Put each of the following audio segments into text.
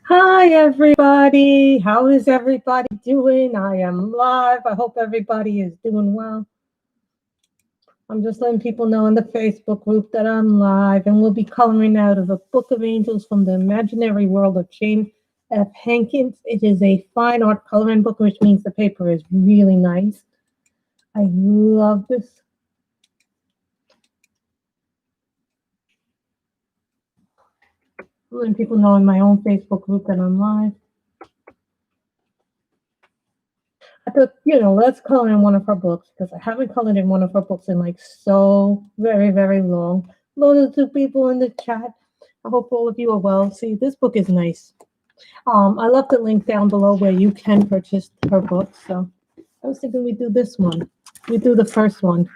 Hi, everybody. How is everybody doing? I am live. I hope everybody is doing well. I'm just letting people know in the Facebook group that I'm live, and we'll be coloring out of a Book of Angels from the Imaginary World of Jane F. Hankins. It is a fine art coloring book, which means the paper is really nice. I love this. Letting people know in my own Facebook group that I'm live. I thought, let's color in one of her books because I haven't colored in one of her books in like so very, very long. Hello to two people in the chat. I hope all of you are well. See, this book is nice. I left the link down below where you can purchase her book. So I was thinking we do this one. We do the first one.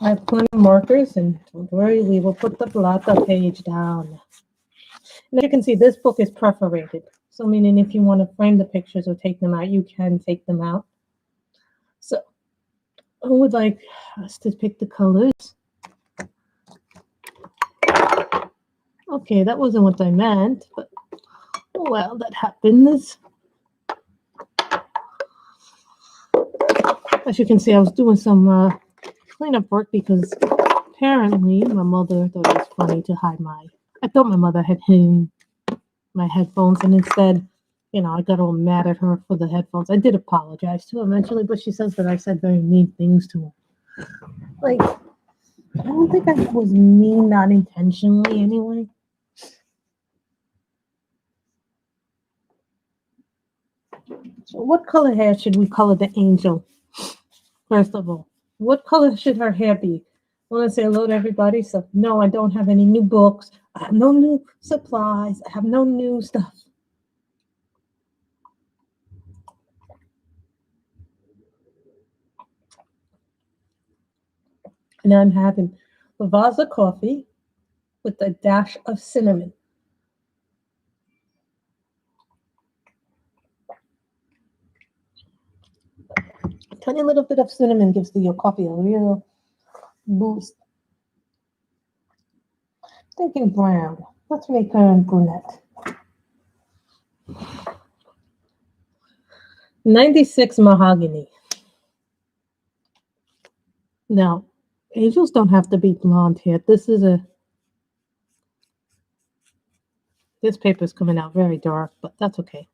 I have plenty of markers, and don't worry, we will put the blotter page down. And as you can see, this book is perforated. So meaning if you want to frame the pictures or take them out, you can take them out. So who would like us to pick the colors? Okay, that wasn't what I meant, but well, that happens. As you can see, I was doing some cleanup work because apparently my mother thought it was funny to hide I thought my mother had hidden my headphones, and instead, I got all mad at her for the headphones. I did apologize to her eventually, but she says that I said very mean things to her. Like, I don't think I was mean, not intentionally anyway. So what color hair should we color the angel? First of all, what color should her hair be? I want to say hello to everybody. So no, I don't have any new books. I have no new supplies. I have no new stuff. And I'm having Lavazza coffee with a dash of cinnamon. A tiny little bit of cinnamon gives your coffee a real boost. Thinking brown. Let's make her brunette. 96 mahogany. Now, angels don't have to be blonde hair. This paper is coming out very dark, but that's okay.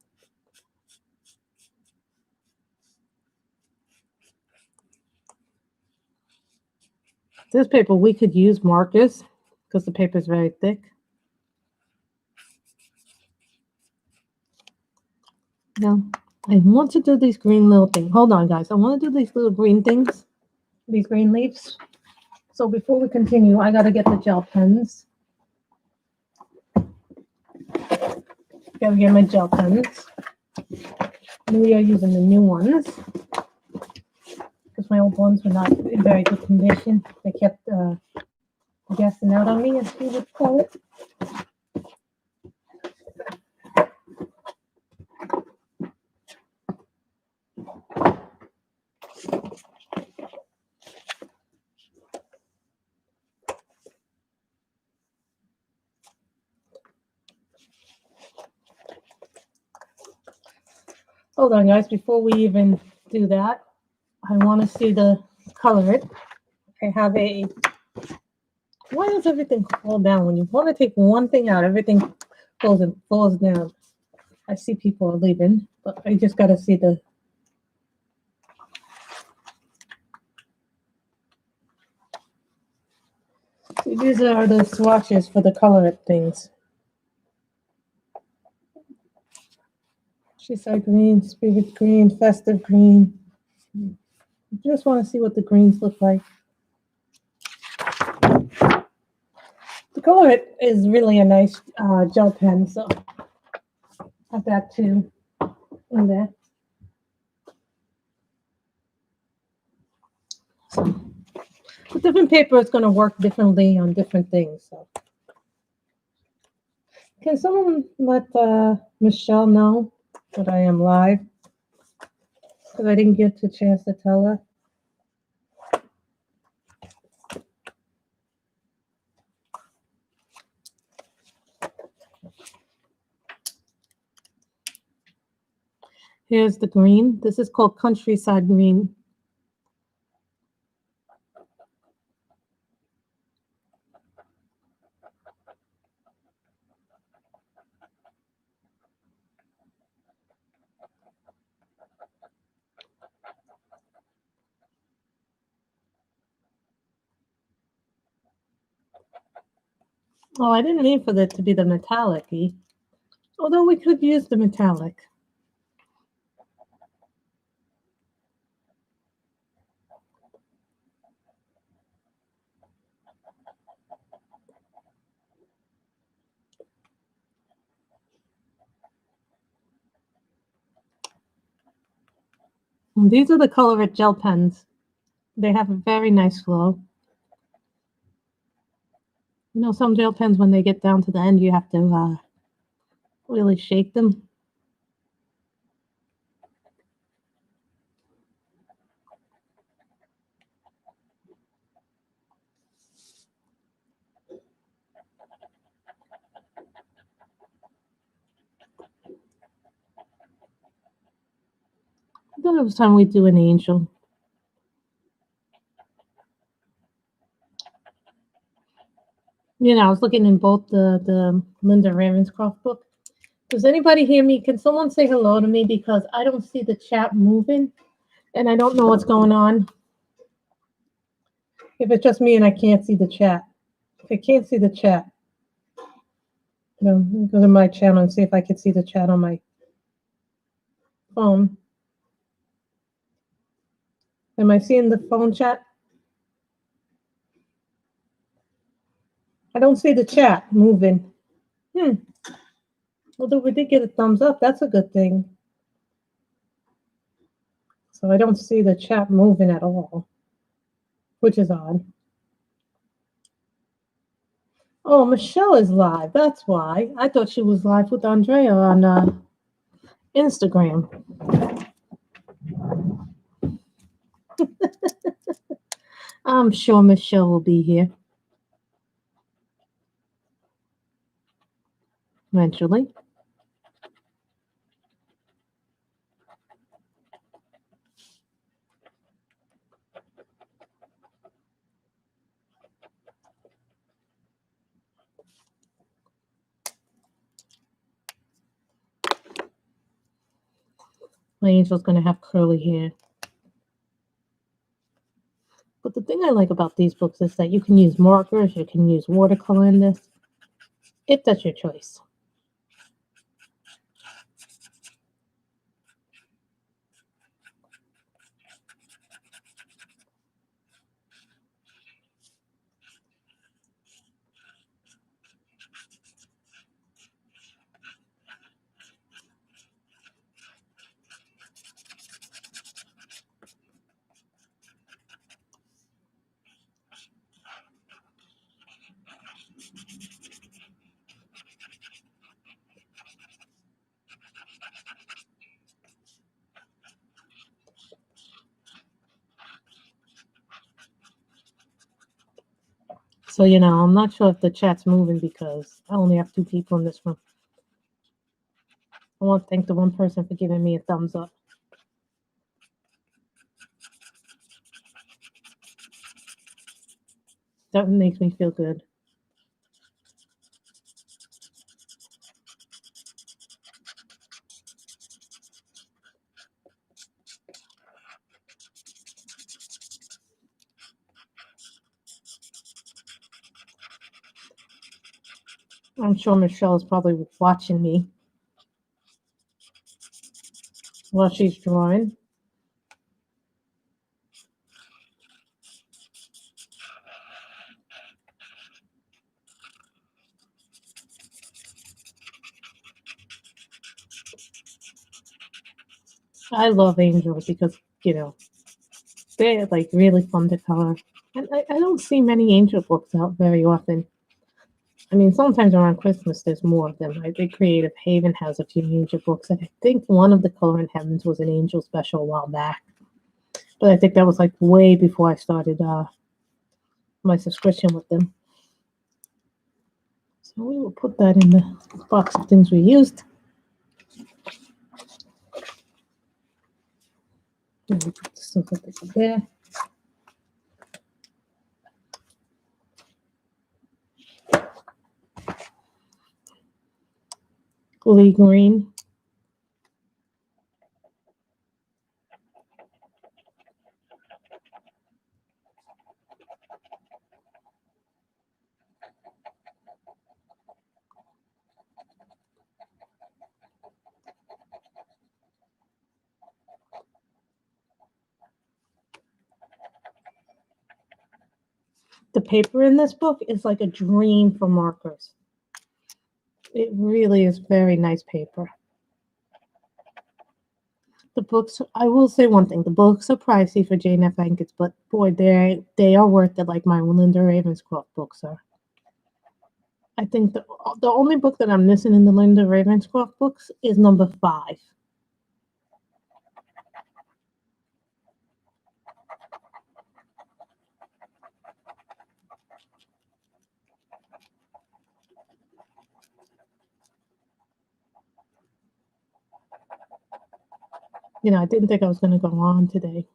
This paper, we could use markers because the paper is very thick. Now, I want to do these green little things. Hold on, guys. I want to do these little green things, these green leaves. So before we continue, I got to get the gel pens. Got to get my gel pens. We are using the new ones because my old ones were not in very good condition. They kept gassing out on me, as you would call it. Hold on, guys. Before we even do that, I want to see the color it. I have a. Why does everything fall down? When you want to take one thing out, everything falls down. I see people are leaving, but I just got to see the. These are the swatches for the color things. She said green, spirit green, festive green. Just want to see what the greens look like. The color is really a nice gel pen, so have that too in there. So, the different paper is going to work differently on different things. So, can someone let Michelle know that I am live? Because I didn't get a chance to tell her. Here's the green. This is called Countryside Green. Oh, I didn't mean for it to be the metallic-y. Although we could use the metallic. And these are the Color It gel pens. They have a very nice flow. You know, some gel pens, when they get down to the end, you have to really shake them. I thought it was time we do an angel. You know, I was looking in both the Linda Ravenscroft book. Does anybody hear me? Can someone say hello to me? Because I don't see the chat moving, and I don't know what's going on. If it's just me and I can't see the chat. If I can't see the chat, you know, go to my channel and see if I can see the chat on my phone. Am I seeing the phone chat? I don't see the chat moving. Although we did get a thumbs up, that's a good thing. So I don't see the chat moving at all, which is odd. Oh, Michelle is live. That's why. I thought she was live with Andrea on Instagram. I'm sure Michelle will be here eventually. My angel's going to have curly hair. But the thing I like about these books is that you can use markers, you can use watercolor in this, if that's your choice. So, you know, I'm not sure if the chat's moving because I only have 2 people in this room. I want to thank the one person for giving me a thumbs up. That makes me feel good. I'm sure Michelle is probably watching me while she's drawing. I love angels because, you know, they're like really fun to color. And I don't see many angel books out very often. I mean, sometimes around Christmas there's more of them. I think Creative Haven has a few angel books. And I think one of the Color in Heavens was an angel special a while back. But I think that was like way before I started my subscription with them. So we will put that in the box of things we used. Put this over there. Glee green. The paper in this book is like a dream for markers. It really is very nice paper. The books, I will say one thing, the books are pricey for Jane F. Hankins, but boy, they are worth it like my Linda Ravenscroft books are. I think the only book that I'm missing in the Linda Ravenscroft books is number 5. You know, I didn't think I was going to go on today.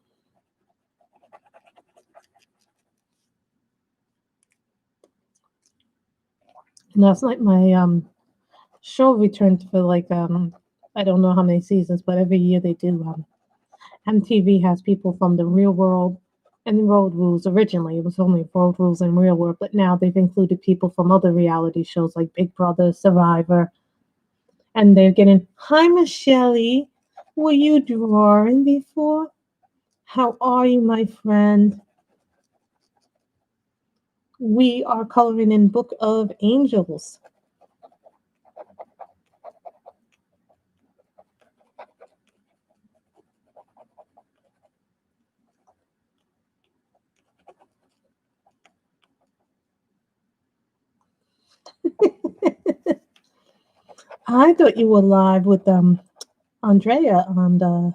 Last night my show returned for like I don't know how many seasons, but every year they do. MTV has people from the Real World and Road Rules. Originally, it was only Road Rules and Real World, but now they've included people from other reality shows like Big Brother, Survivor, and they're getting. Hi, Michelle. Were you drawing before? How are you, my friend? We are coloring in Book of Angels. I thought you were live with Andrea on the.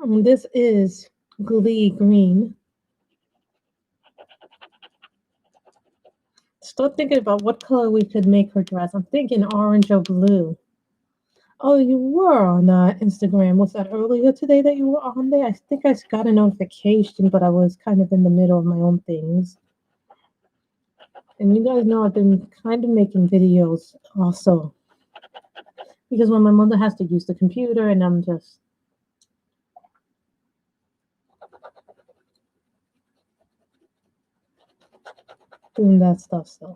This is Glee Green. Start thinking about what color we could make her dress. I'm thinking orange or blue. Oh, you were on Instagram. Was that earlier today that you were on there? I think I got a notification, but I was kind of in the middle of my own things. And you guys know I've been kind of making videos also. Because when my mother has to use the computer and I'm just doing that stuff, so.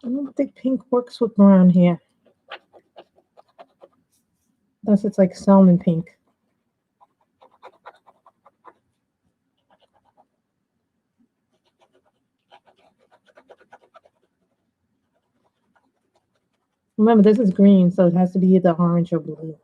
I don't think pink works with brown here. Unless it's like salmon pink. Remember, this is green, so it has to be either orange or blue.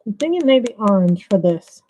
I'm thinking maybe orange for this.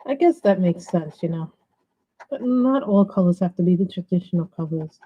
I guess that makes sense, you know. But not all colors have to be the traditional colors.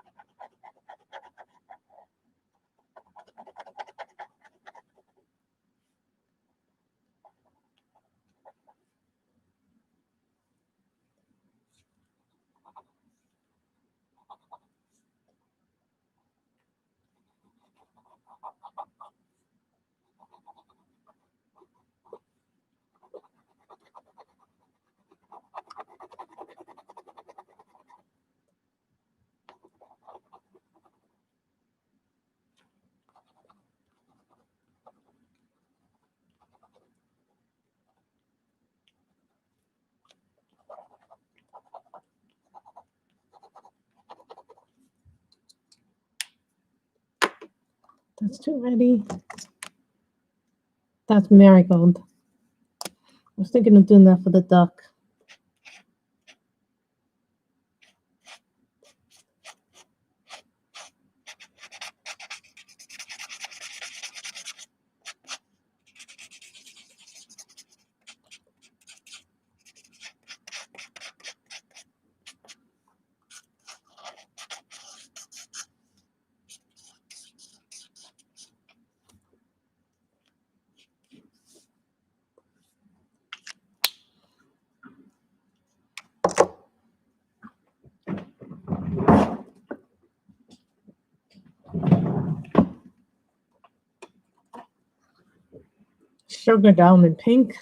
That's too ready. That's marigold. I was thinking of doing that for the duck. Sugar diamond pink.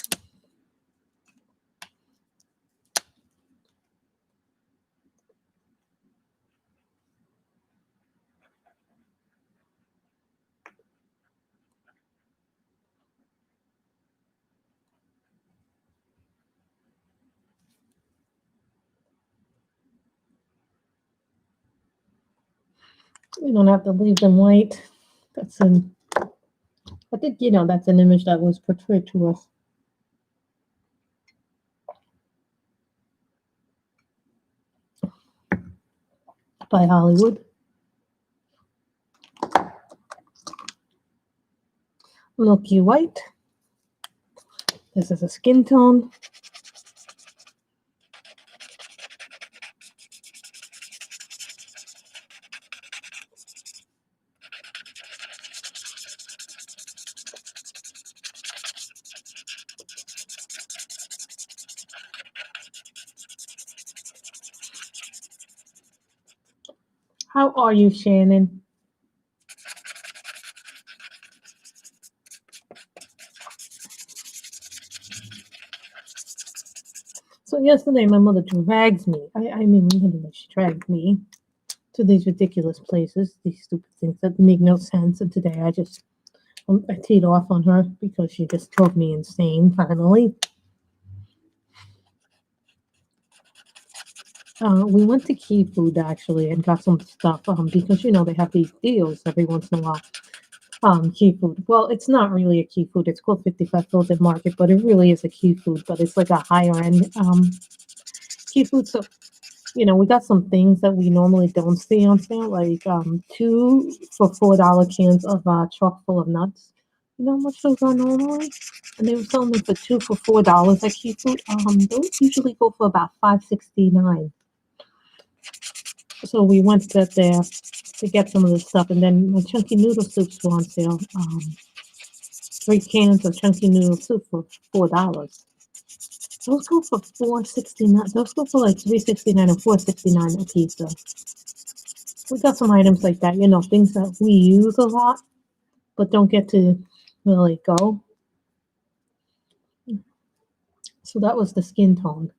You don't have to leave them white. That's an I think you know that's an image that was portrayed to us by Hollywood. Milky white. This is a skin tone. How are you, Shannon? So yesterday my mother drags me. I mean, literally, she dragged me to these ridiculous places, these stupid things that make no sense. And today I teed off on her because she just drove me insane. Finally, we went to Key Food actually and got some stuff because you know they have these deals every once in a while. Key Food. Well, it's not really a Key Food. It's called 55 Filtered Market, but it really is a Key Food. But it's like a higher end Key Food. So you know, we got some things that we normally don't see on sale, like 2 for $4 cans of chock full of nuts. You know how much those are normally? And they were selling them for 2 for $4 at Key Food. Those usually go for about $5.69. So we went to there to get some of this stuff, and then my chunky noodle soups were on sale. 3 cans of chunky noodle soup for $4. Those go for $4.69. Those go for like $3.69 and $4.69 a piece. So we got some items like that, you know, things that we use a lot, but don't get to really go. So that was the skin tone.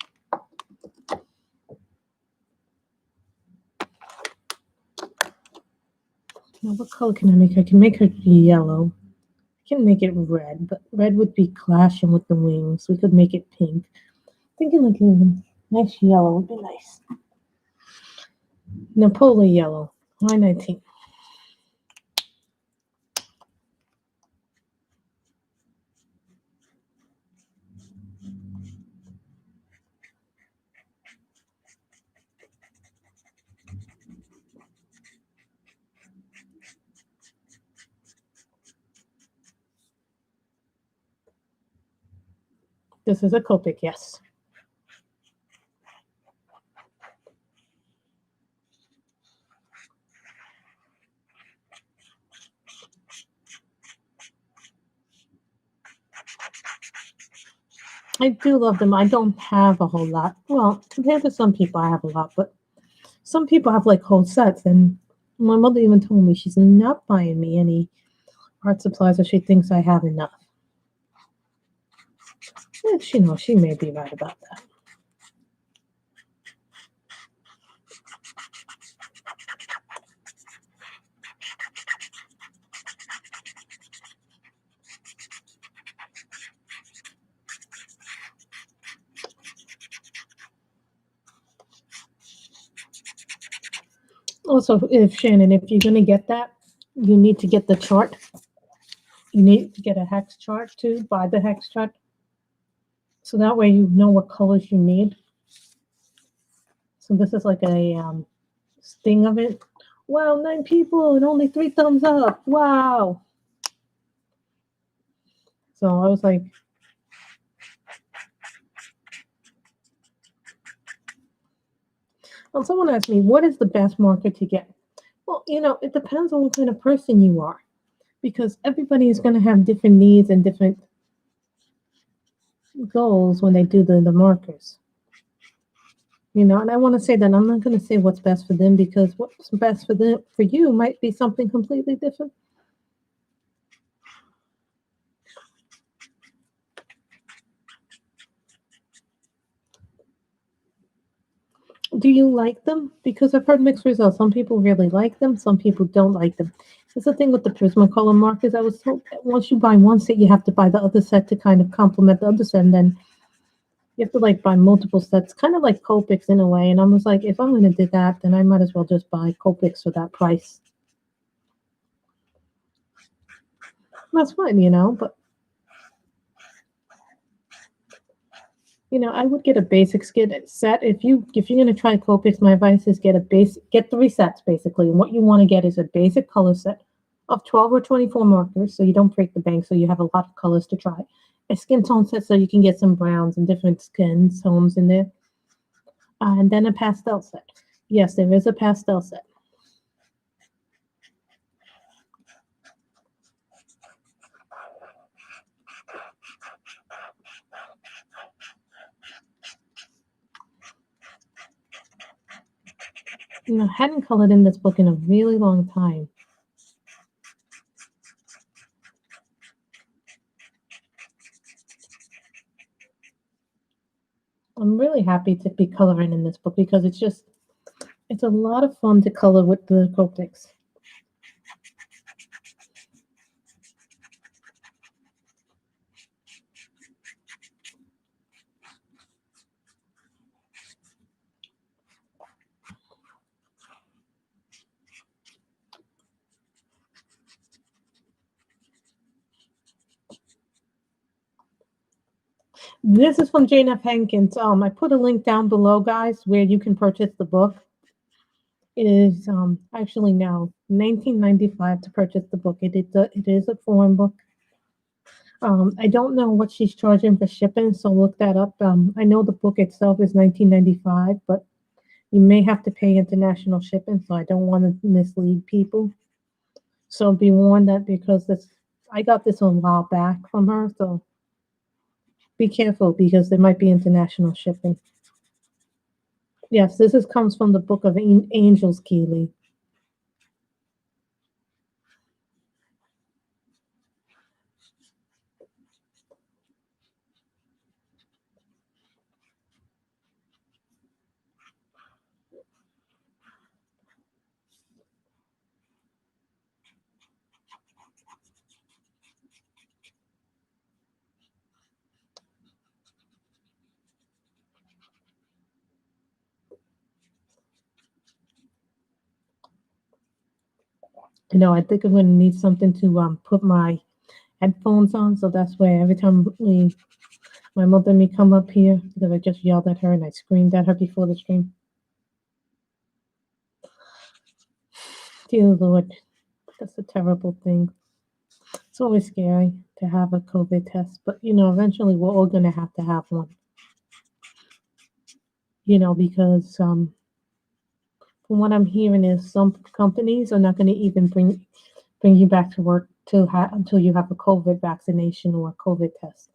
Now, what color can I make? I can make her yellow. I can make it red, but red would be clashing with the wings. We could make it pink. Thinking like a nice yellow would be nice. Napola yellow, 919. This is a Copic, yes. I do love them. I don't have a whole lot. Well, compared to some people, I have a lot, but some people have like whole sets. And my mother even told me she's not buying me any art supplies if she thinks I have enough. And she may be right about that. Also, if Shannon, if you're gonna get that, you need to get the chart. You need to get a hex chart too. Buy the hex chart, so that way you know what colors you need. So this is like a sting of it. Wow, 9 people and only 3 thumbs up. Wow. So I was like, well, someone asked me, what is the best marker to get? Well, it depends on what kind of person you are, because everybody is going to have different needs and different goals when they do the markers. And I want to say that I'm not going to say what's best for them, because what's best for you might be something completely different. Do you like them? Because I've heard mixed results. Some people really like them. Some people don't like them. It's the thing with the Prismacolor markers. I was told that once you buy one set, you have to buy the other set to kind of complement the other set, and then you have to like buy multiple sets, kind of like Copics in a way. And I was like, if I'm going to do that, then I might as well just buy Copics for that price. That's fine, but I would get a basic set. If you're going to try Copics, my advice is get 3 sets basically. And what you want to get is a basic color set of 12 or 24 markers, so you don't break the bank, so you have a lot of colors to try. A skin tone set, so you can get some browns and different skin tones in there. And then a pastel set. Yes, there is a pastel set. I hadn't colored in this book in a really long time. I'm really happy to be coloring in this book, because it's a lot of fun to color with the Copics. This is from Jane F. Hankins. I put a link down below, guys, where you can purchase the book. It is actually now $19.95 to purchase the book. It is a foreign book. I don't know what she's charging for shipping, so look that up. I know the book itself is $19.95, but you may have to pay international shipping, so I don't want to mislead people. So be warned that, because I got this a while back from her, so be careful, because there might be international shipping. Yes, comes from the Book of Angels, Keeley. I think I'm going to need something to put my headphones on, so that's why every time my mother and me come up here, because I just yelled at her and I screamed at her before the stream. Dear Lord, that's a terrible thing. It's always scary. to have a COVID test. But, eventually we're all going to have one, because from what I'm hearing is some companies are not going to even bring you back to work until you have a COVID vaccination or a COVID test.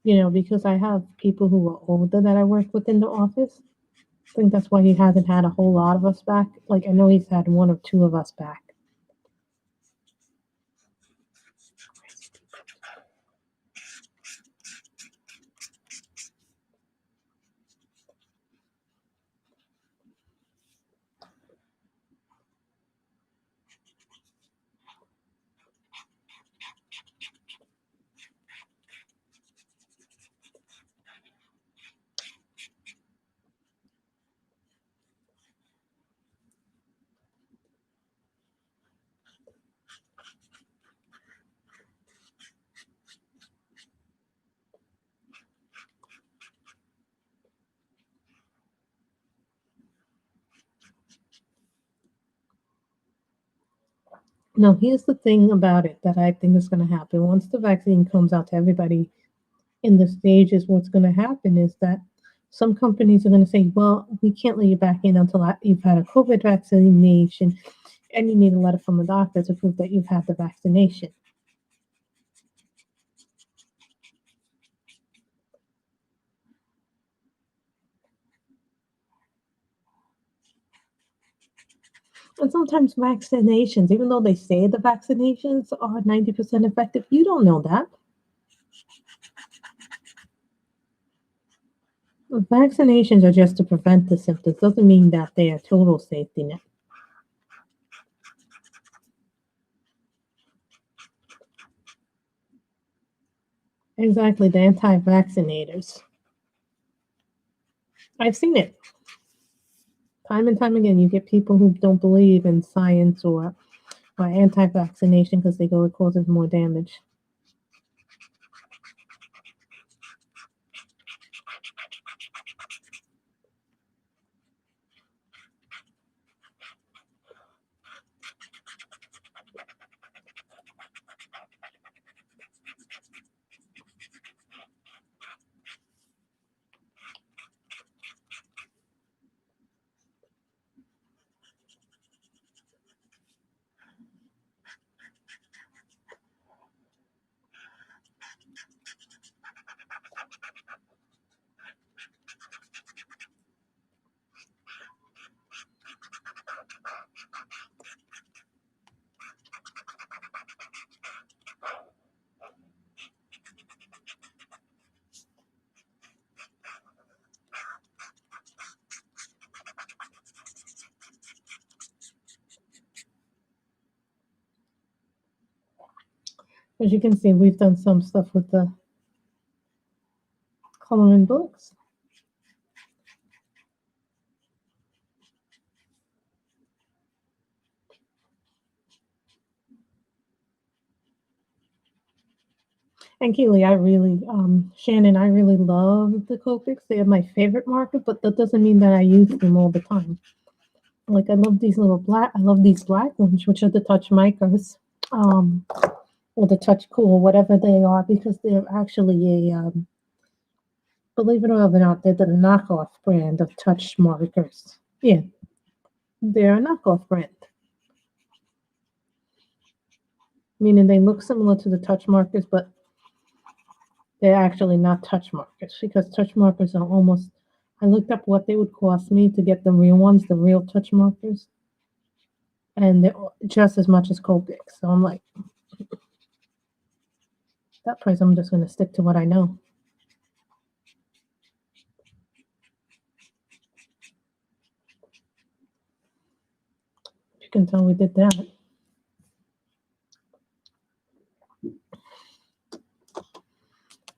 Because I have people who are older that I work with in the office. I think that's why he hasn't had a whole lot of us back. Like, I know he's had one or two of us back. No, here's the thing about it that I think is going to happen. Once the vaccine comes out to everybody in the stages, what's going to happen is that some companies are going to say, well, we can't let you back in until you've had a COVID vaccination, and you need a letter from the doctor to prove that you've had the vaccination. And sometimes vaccinations, even though they say the vaccinations are 90% effective, you don't know that. Vaccinations are just to prevent the symptoms. Doesn't mean that they are total safety net. Exactly, the anti-vaccinators. I've seen it time and time again. You get people who don't believe in science or anti-vaccination because they go, it causes more damage. As you can see, we've done some stuff with the coloring books. And Keely, Shannon, I really love the Copics. They are my favorite marker, but that doesn't mean that I use them all the time. Like, I love these black ones, which are the touch micros, or the touch cool, whatever they are, because they're actually believe it or not, they're the knockoff brand of touch markers. Yeah, they're a knockoff brand. Meaning they look similar to the touch markers, but they're actually not touch markers, because touch markers are almost, I looked up what they would cost me to get the real ones, the real touch markers, and they're just as much as Copic. So I'm like, that price, I'm just going to stick to what I know. You can tell we did that.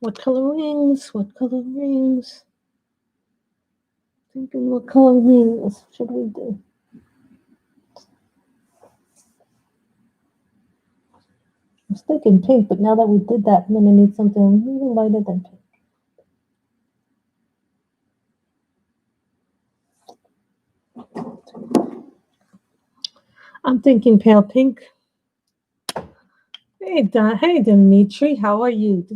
What color rings? What color rings? Thinking what color rings should we do? I'm thinking pink, but now that we did that, I'm going to need something a little lighter than pink. I'm thinking pale pink. Hey, hey, Dimitri, how are you?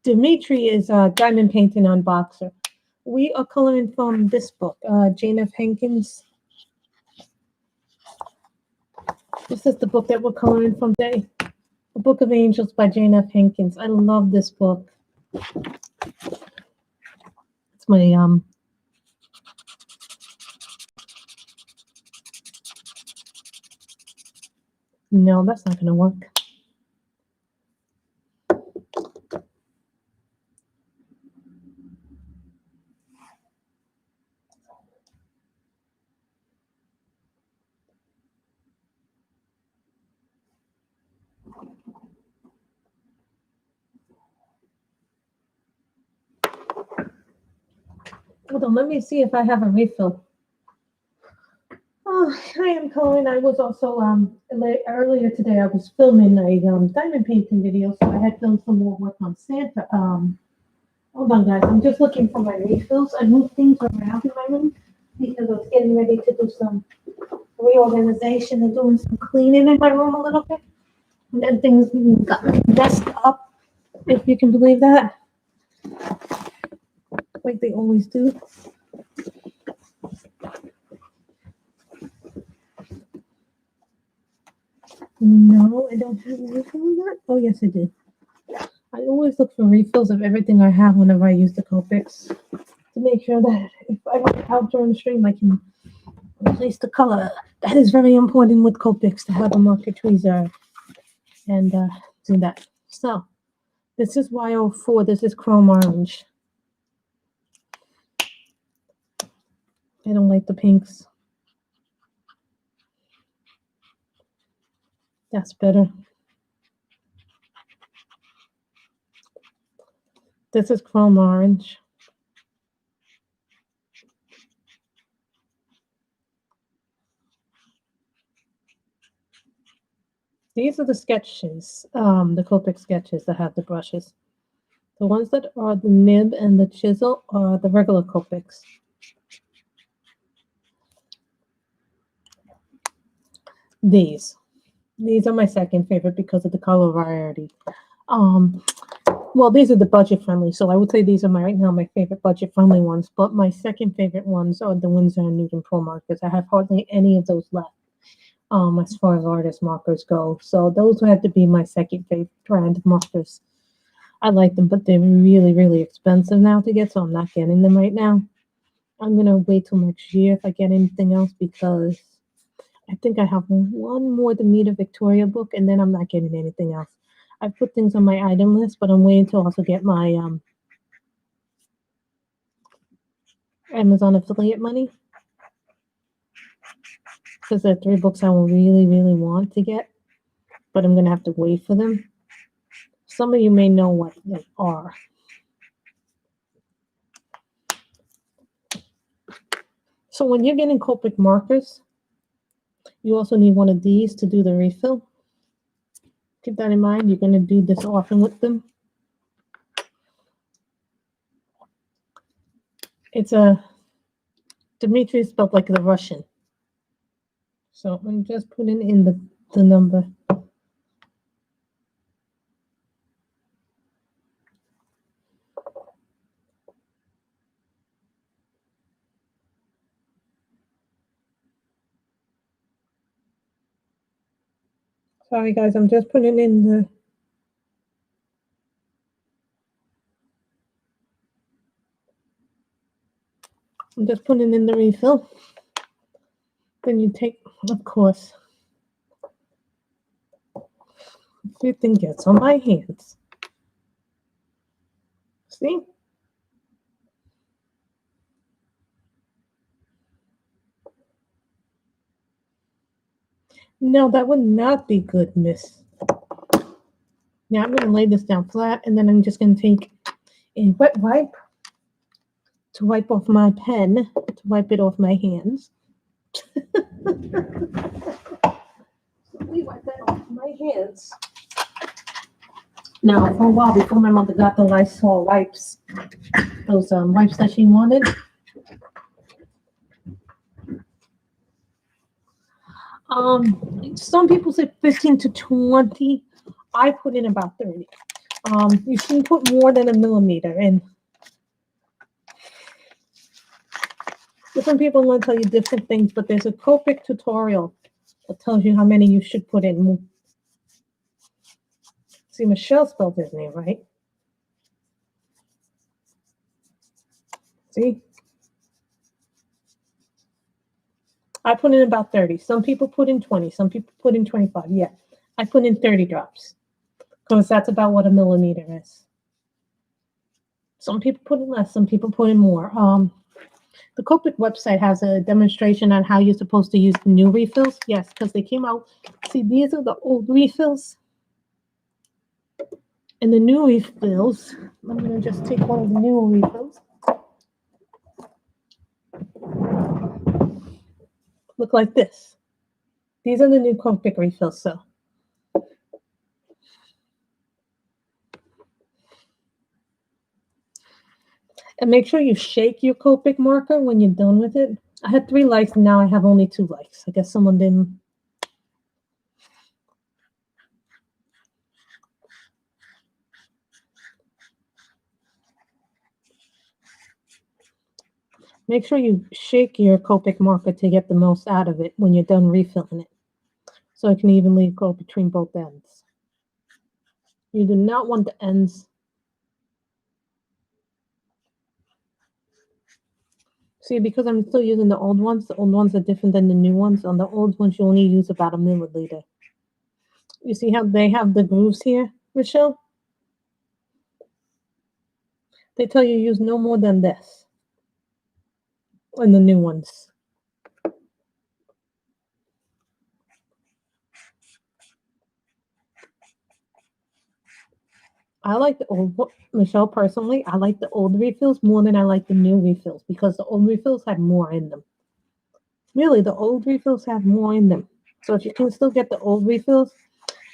Dimitri is diamond painting on Boxer. We are coloring from this book, Jane F. Hankins. This is the book that we're coloring from today. The Book of Angels by Jane F. Hankins. I love this book. It's my no, that's not gonna work. Hold on, let me see if I have a refill. Oh, I am coloring. I was also earlier today I was filming a diamond painting video, so I had done some more work on Santa. Hold on, guys. I'm just looking for my refills. I moved things around in my room because I was getting ready to do some reorganization and doing some cleaning in my room a little bit, and then things got messed up. If you can believe that, like they always do. No, I don't have a refill of that. Oh, yes, I do. I always look for refills of everything I have whenever I use the Copics to make sure that if I run out during the stream, I can replace the color. That is very important with Copics to have a market tweezer and do that. So this is Y04. This is chrome orange. I don't like the pinks. That's better. This is chrome orange. These are the sketches, the Copic sketches that have the brushes. The ones that are the nib and the chisel are the regular Copics. These are my second favorite because of the color variety. Well, these are the budget friendly, so I would say these are right now my favorite budget friendly ones. But my second favorite ones are the Winsor and Newton Pro markers. I have hardly any of those left, as far as artist markers go. So those would have to be my second favorite brand of markers. I like them, but they're really, really expensive now to get, so I'm not getting them right now. I'm gonna wait till next year if I get anything else because I think I have one more to meet a Victoria book, and then I'm not getting anything else. I've put things on my item list, but I'm waiting to also get my Amazon affiliate money because there are 3 books I will really, really want to get, but I'm going to have to wait for them. Some of you may know what they are. So when you're getting Copic markers, you also need one of these to do the refill. Keep that in mind. You're going to do this often with them. It's a Dimitri spelled like the Russian. So I'm just putting in the number. Sorry guys, I'm just putting in the refill. Then you take, of course, everything gets on my hands. See? No, that would not be good, miss. Now I'm going to lay this down flat, and then I'm just going to take a wet wipe to wipe off my pen, to wipe it off my hands. Let me wipe that off my hands. Now, for a while, before my mother got the Lysol wipes, those wipes that she wanted, Some people say 15 to 20. I put in about 30. You shouldn't put more than a millimeter, and different people are going to tell you different things, but there's a Copic tutorial that tells you how many you should put in. See, Michelle spelled his name right. See? I put in about 30. Some people put in 20. Some people put in 25. Yeah, I put in 30 drops because that's about what a millimeter is. Some people put in less. Some people put in more. The Copic website has a demonstration on how you're supposed to use the new refills. Yes, because they came out. See, these are the old refills. And the new refills, I'm going to just take one of the new refills. Look like this. These are the new Copic refills, so. And make sure you shake your Copic marker when you're done with it. I had 3 likes, and now I have only 2 likes. I guess someone didn't. Make sure you shake your Copic marker to get the most out of it when you're done refilling it, so it can evenly go between both ends. You do not want the ends. See, because I'm still using the old ones are different than the new ones. On the old ones, you only use about a milliliter. You see how they have the grooves here, Michelle? They tell you use no more than this in the new ones. I like the old, Michelle, personally, I like the old refills more than I like the new refills because the old refills had more in them. Really, the old refills have more in them. So if you can still get the old refills,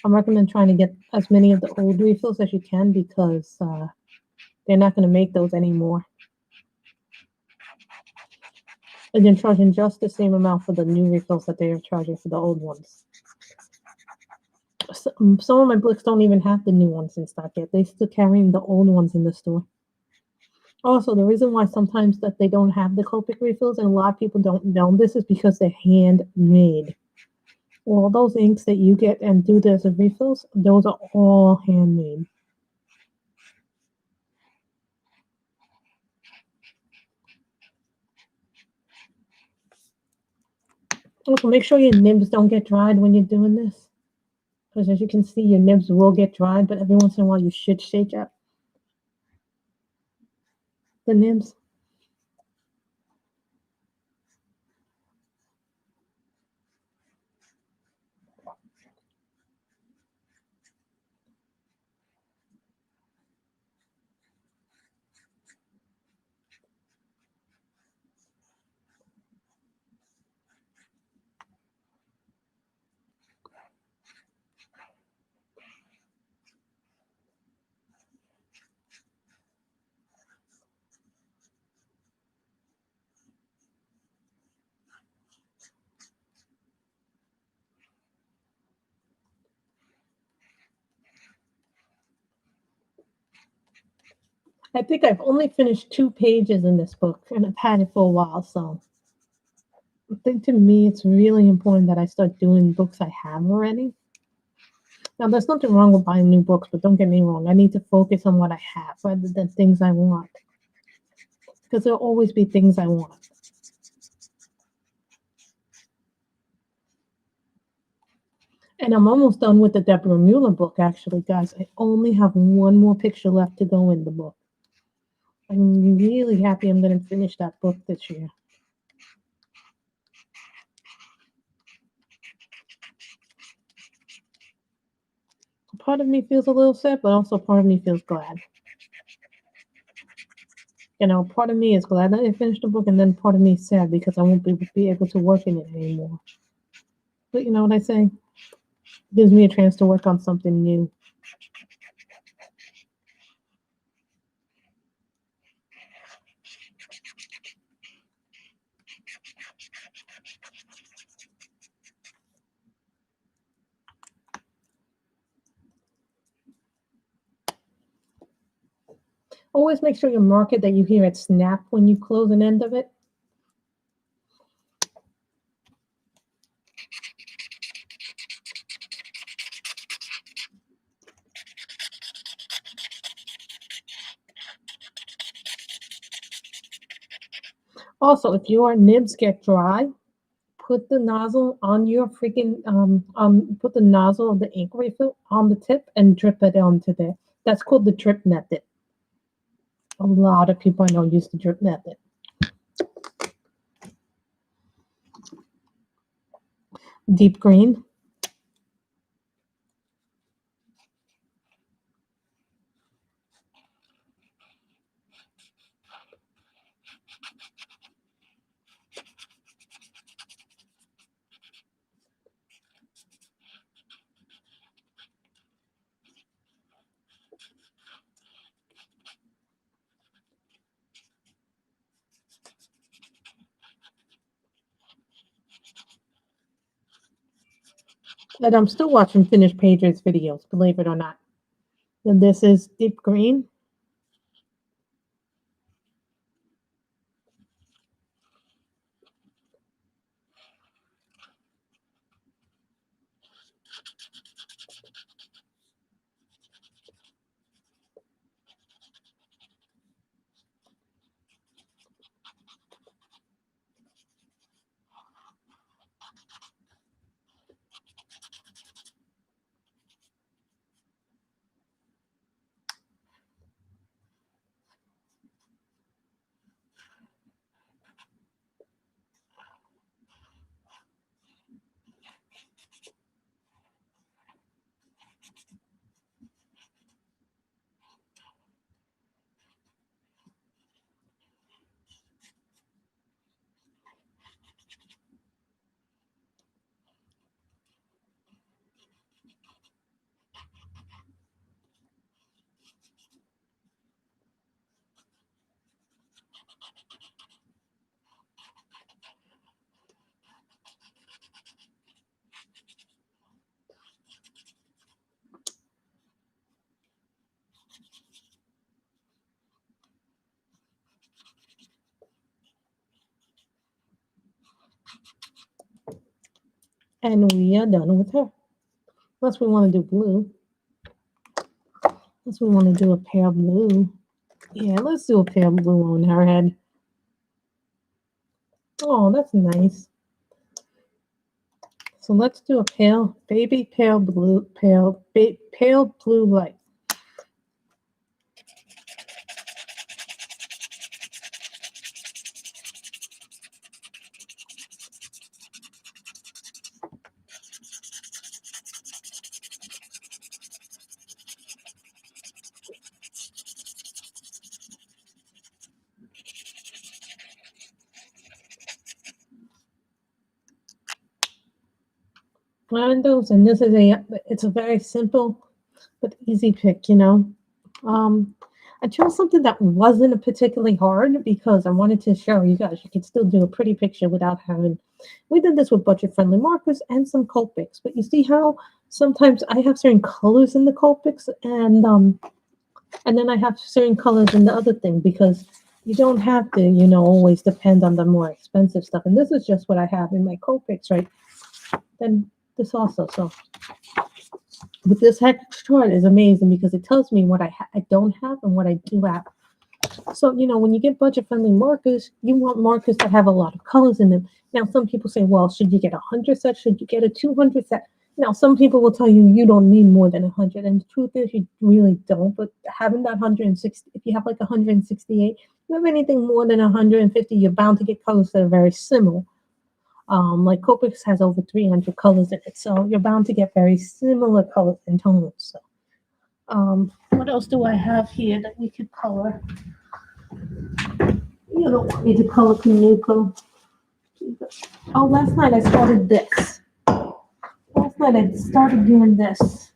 I recommend trying to get as many of the old refills as you can because they're not going to make those anymore. And then charging just the same amount for the new refills that they are charging for the old ones. Some of my books don't even have the new ones in stock yet. They're still carrying the old ones in the store. Also, the reason why sometimes that they don't have the Copic refills and a lot of people don't know this is because they're handmade. All those inks that you get and do this as refills, those are all handmade. Also, make sure your nibs don't get dried when you're doing this. Because as you can see, your nibs will get dried, but every once in a while you should shake up the nibs. I think I've only finished 2 pages in this book, and I've had it for a while, so I think to me it's really important that I start doing books I have already. Now, there's nothing wrong with buying new books, but don't get me wrong. I need to focus on what I have rather than things I want. Because there'll always be things I want. And I'm almost done with the Deborah Mueller book, actually, guys. I only have one more picture left to go in the book. I'm really happy I'm going to finish that book this year. Part of me feels a little sad, but also part of me feels glad. You know, part of me is glad that I finished the book, and then part of me is sad because I won't be able to work in it anymore. But you know what I say? It gives me a chance to work on something new. Always make sure you mark it that you hear it snap when you close an end of it. Also, if your nibs get dry, put the nozzle on your freaking put the nozzle of the ink refill on the tip and drip it onto there. That's called the drip method. A lot of people I know use the drip method. Deep green. And I'm still watching Finished Pages videos, believe it or not. And this is deep green. And we are done with her. Unless we want to do blue. Unless we want to do a pale blue. Yeah, let's do a pale blue on her head. Oh, that's nice. So let's do a pale blue light. Randos, and this is it's a very simple but easy pick, you know. I chose something that wasn't particularly hard because I wanted to show you guys you can still do a pretty picture without having. We did this with budget-friendly markers and some Copics, but you see how sometimes I have certain colors in the Copics, and then I have certain colors in the other thing because you don't have to, you know, always depend on the more expensive stuff. And this is just what I have in my Copics, right? Then this also, so. But this hex chart is amazing because it tells me what I don't have and what I do have. So, you know, when you get budget-friendly markers, you want markers that have a lot of colors in them. Now, some people say, well, should you get 100 sets? Should you get a 200 set? Now, some people will tell you you don't need more than 100. And the truth is you really don't. But having that 160, if you have like 168, if you have anything more than 150, you're bound to get colors that are very similar. Like Copic has over 300 colors in it, so you're bound to get very similar colors and tones. So, what else do I have here that we could color? You don't want me to color Kanuko. Oh, last night I started this. Last night I started doing this.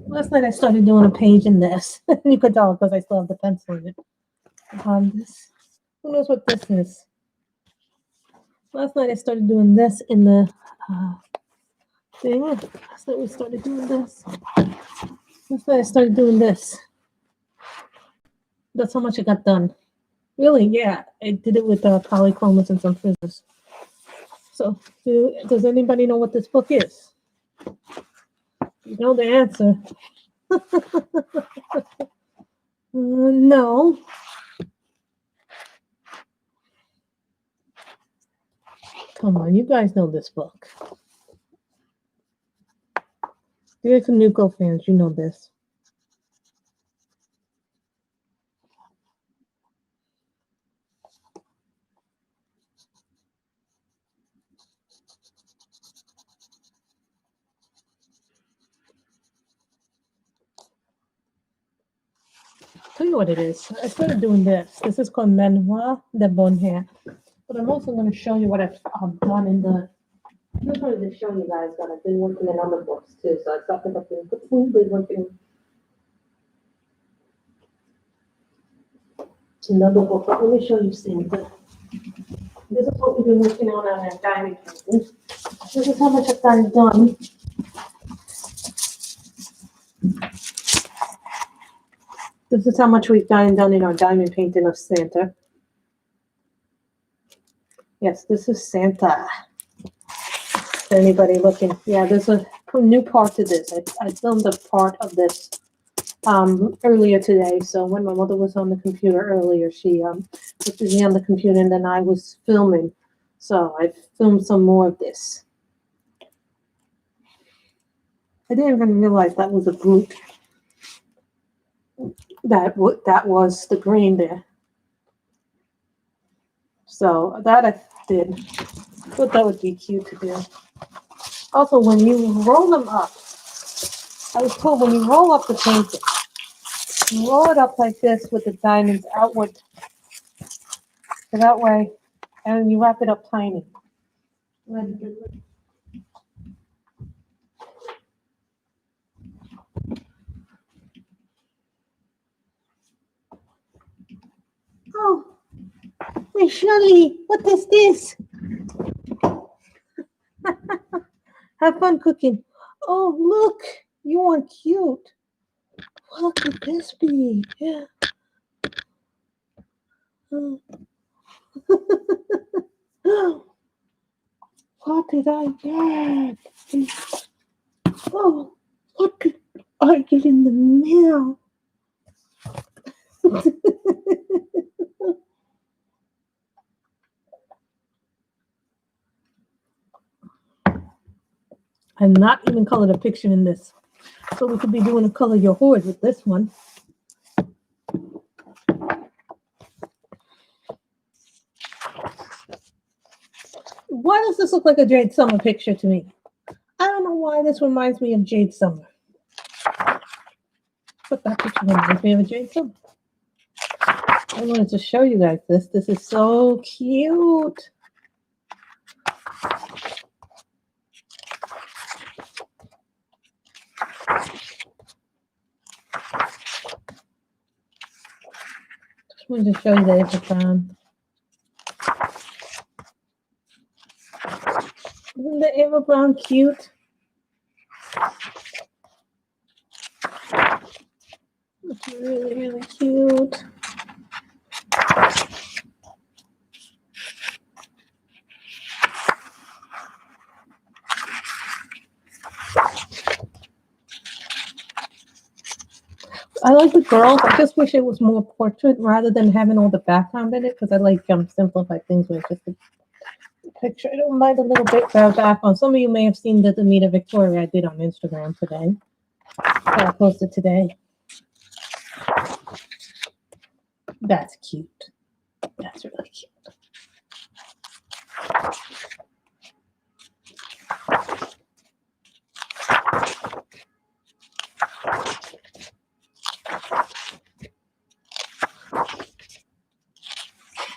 Last night I started doing a page in this. You could tell because I still have the pencil in it. This. Who knows what this is? Last night I started doing this in the thing. Last night we started doing this. That's why I started doing this. That's how much I got done. Really, yeah. I did it with polychromos and some frizzers. So, does anybody know what this book is? You know the answer. No. Come on, you guys know this book. You're some Nuko fans, you know this. Tell you what it is. I started doing this. This is called Manoir de Bonheur. But I'm also going to show you what I've done in the. I just wanted to show you guys that I've been working in other books too. So I thought that I've been completely working. It's another book, but let me show you something. This is what we've been working on our diamond painting. This is how much I've gotten done. This is how much we've gotten done in our diamond painting of Santa. Yes, this is Santa. Anybody looking? Yeah, there's a new part to this. I filmed a part of this earlier today. So when my mother was on the computer earlier, she was busy on the computer, and then I was filming. So I filmed some more of this. I didn't even realize that was a brute. That was the green there. So that I did. I thought that would be cute to do. Also, when you roll them up, I was told when you roll up the painting, you roll it up like this with the diamonds outward. So that way, and you wrap it up tiny. Oh, hey Shirley, what is this? Have fun cooking. Oh, look, you are cute. What could this be? Yeah. What did I get? Oh, what did I get in the mail? I'm not even colored a picture in this. So we could be doing a color your horse with this one. Why does this look like a Jade Summer picture to me? I don't know why this reminds me of Jade Summer. But that picture reminds me of a Jade Summer. I wanted to show you guys this. This is so cute. Just wanted to show you the Ava Brown. Isn't the Ava Brown cute? It's really, really cute. I like the girls. I just wish it was more portrait rather than having all the background in it, because I like simplified things where it's just a picture. I don't mind a little bit of background. Some of you may have seen the Amita Victoria I did on Instagram today. That I posted today. That's cute. That's really cute.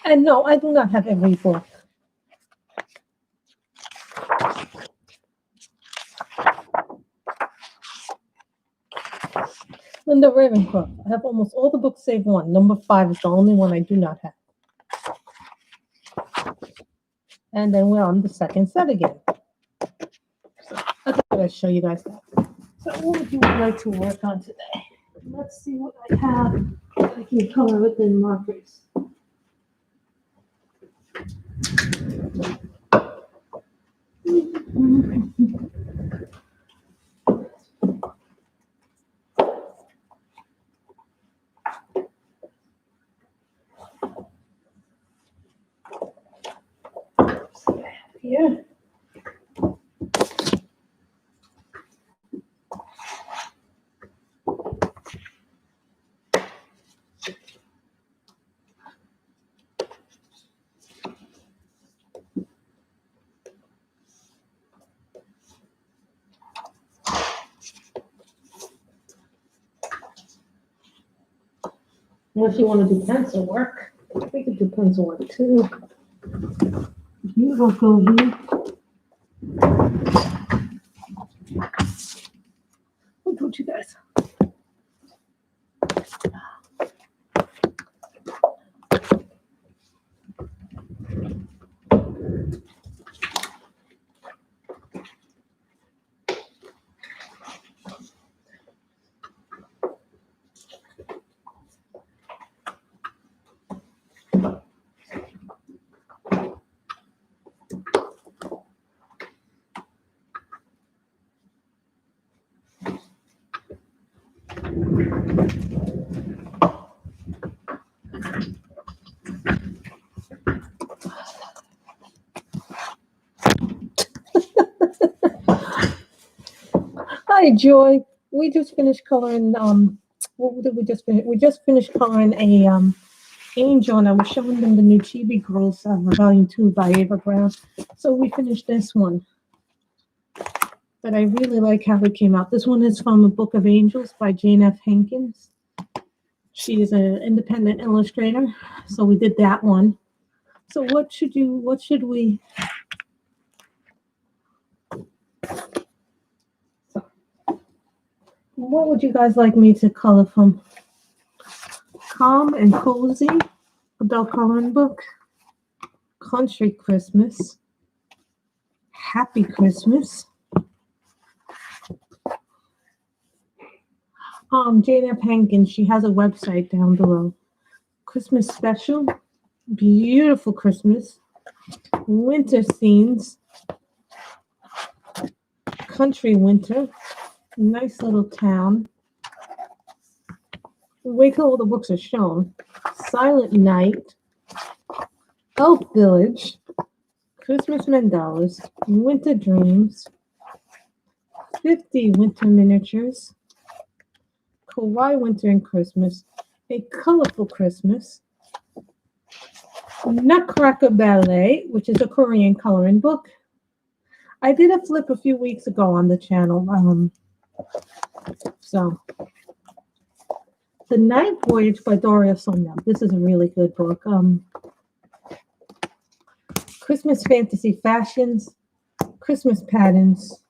And no, I do not have every book. Linda Ravencroft. I have almost all the books save one. Number 5 is the only one I do not have. And then we're on the second set again. So I thought I'd show you guys that. So what would you like to work on today? Let's see what I have. I can color with the markers. Here. Unless you want to do pencil work, we could do pencil work too. You will go here. What told you guys? Hi, Joy. We just finished coloring. What did we just finish? We just finished coloring a angel, and I was showing them the new Chibi Girls Volume 2 by Ava Brown. So we finished this one. But I really like how it came out. This one is from A Book of Angels by Jane F. Hankins. She is an independent illustrator. So we did that one. So what should we? What would you guys like me to color from? Calm and Cozy, adult coloring book. Country Christmas. Happy Christmas. Jane F. Hankins, she has a website down below. Christmas special. Beautiful Christmas. Winter scenes. Country winter. Nice little town. Wait till all the books are shown. Silent Night. Elf Village. Christmas Mandalas. Winter Dreams. 50 Winter Miniatures. Kawaii Winter and Christmas. A Colorful Christmas. Nutcracker Ballet, which is a Korean coloring book. I did a flip a few weeks ago on the channel. So, The Night Voyage by Doria Sonia. This is a really good book. Christmas Fantasy Fashions, Christmas Patterns,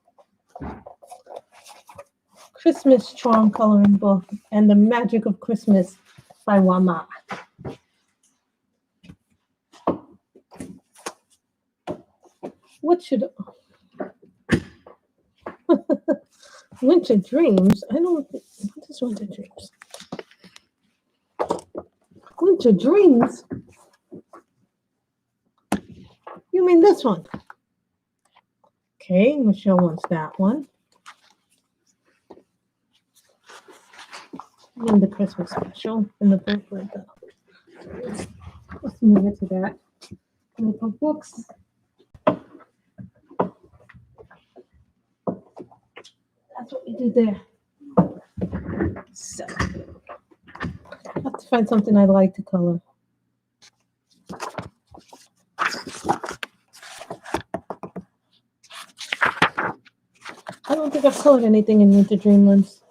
Christmas Charm Coloring Book, and The Magic of Christmas by Wama. What should... Winter Dreams? I don't... What is Winter Dreams? Winter Dreams? You mean this one? Okay, Michelle wants that one. And the Christmas special in the booklet. Let's move it to that. And the books. That's what we did there. So, I have to find something I'd like to color. I don't think I've colored anything in Winter Dreamlands.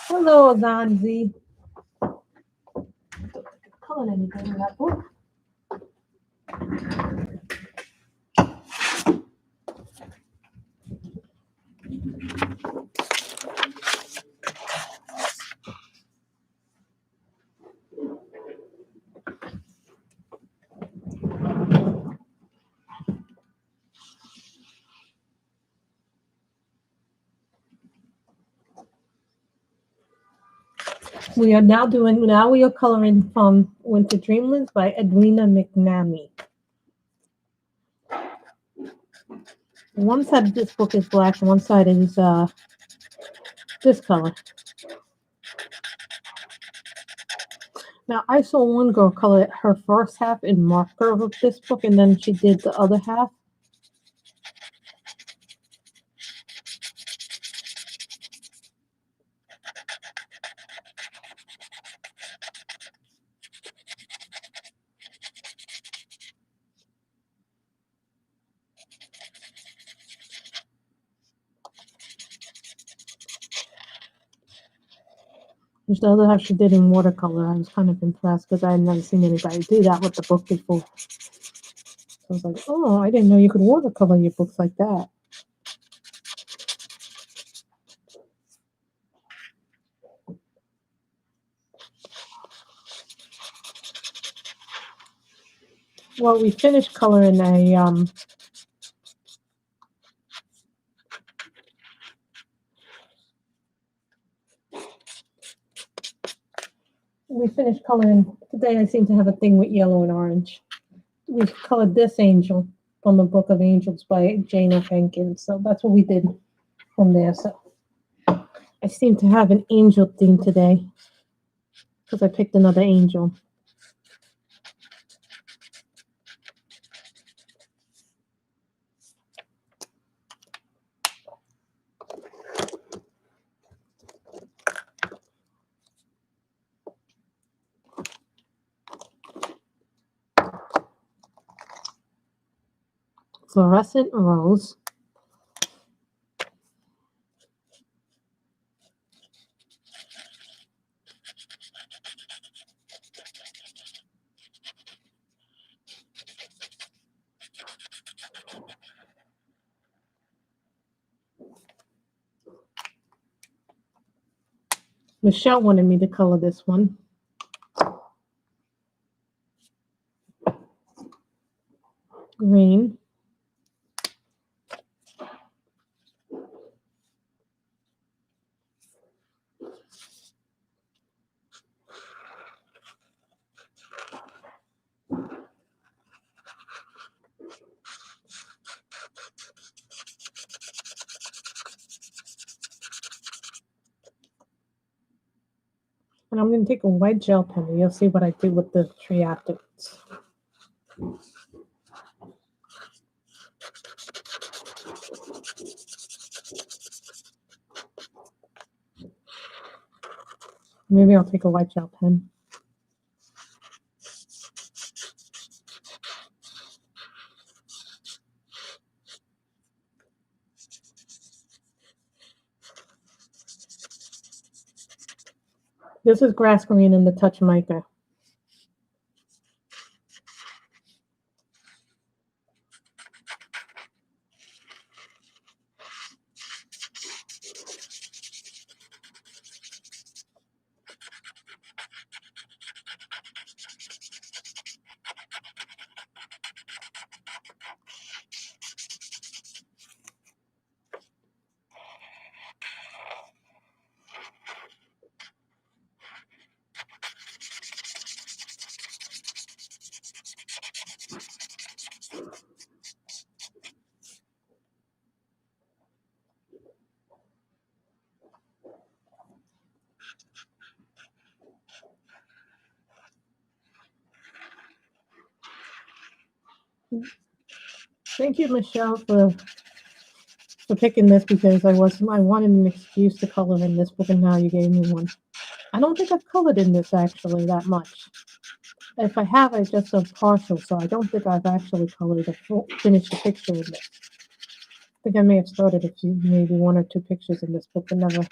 Hello, Azanzi. I don't think I've colored anything in that book. We are coloring from Winter Dreamlands by Edwina McNamee. One side of this book is black, and one side is this color. Now, I saw one girl color her first half in marker of this book, and then she did the other half. Which the other half she did in watercolor. I was kind of impressed because I had never seen anybody do that with the book before. So I was like, oh, I didn't know you could watercolor your books like that. Well, we finished coloring we finished coloring today. I seem to have a thing with yellow and orange. We colored this angel from a book of angels by Jane of Hankins. So that's what we did from there. So I seem to have an angel theme today because I picked another angel. Fluorescent rose. Michelle wanted me to color this one. Green. And I'm going to take a white gel pen and you'll see what I do with the tree afterwards. Maybe I'll take a white gel pen. This is grass green in the Touch Mica. Thank you, Michelle, for picking this because I wanted an excuse to color in this book, and now you gave me one. I don't think I've colored in this actually that much. If I have, I just done partial, so I don't think I've actually colored finished a picture in this. I think I may have started a few, maybe one or two pictures in this book, but never.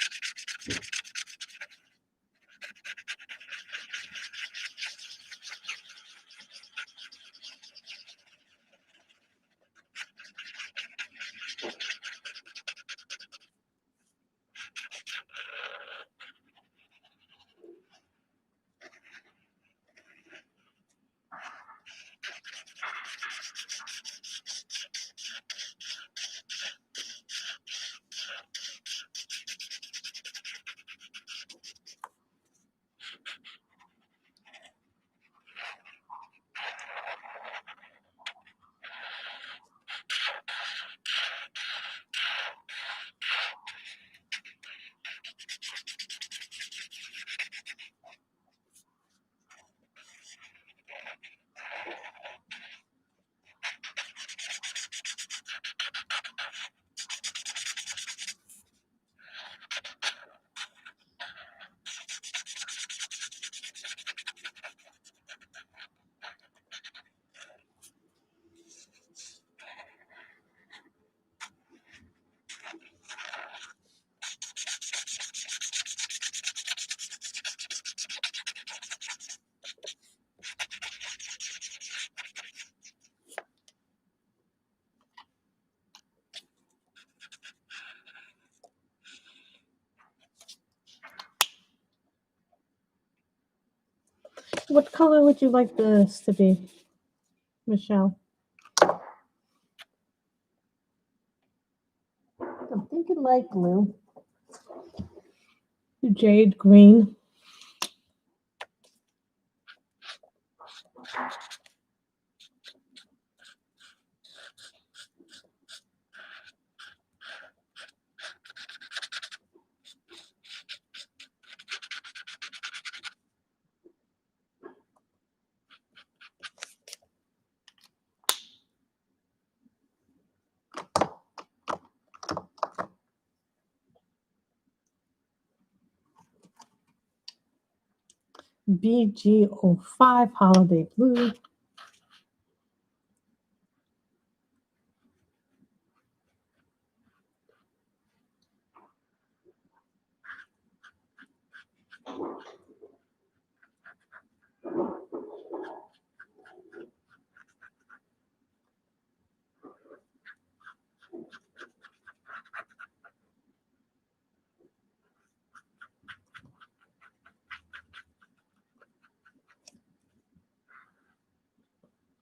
What color would you like this to be, Michelle? I'm thinking light blue. Jade green. BG05 holiday blue.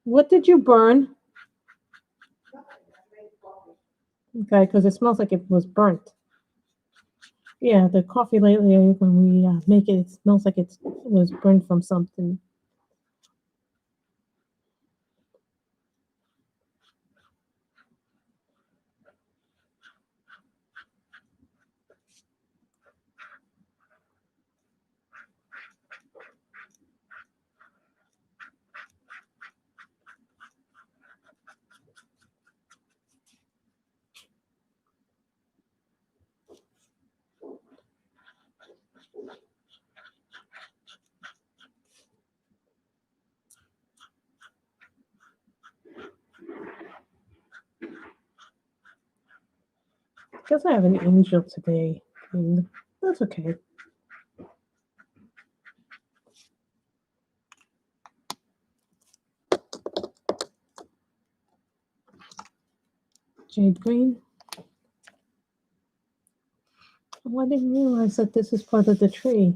What did you burn? Okay, because it smells like it was burnt. Yeah, the coffee lately, when we make it, it smells like it was burnt from something. I guess I have an angel today. And that's okay. Jade green. Oh, I didn't realize that this is part of the tree.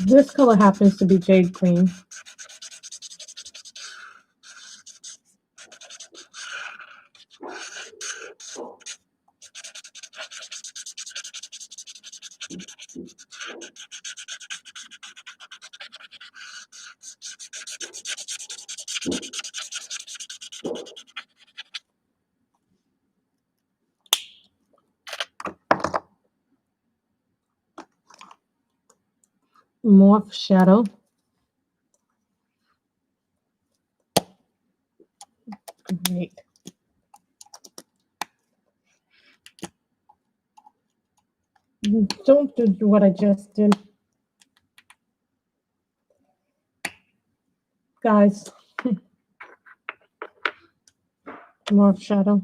This color happens to be jade green. Morph shadow. Great. Don't do what I just did. Guys. Morph shadow.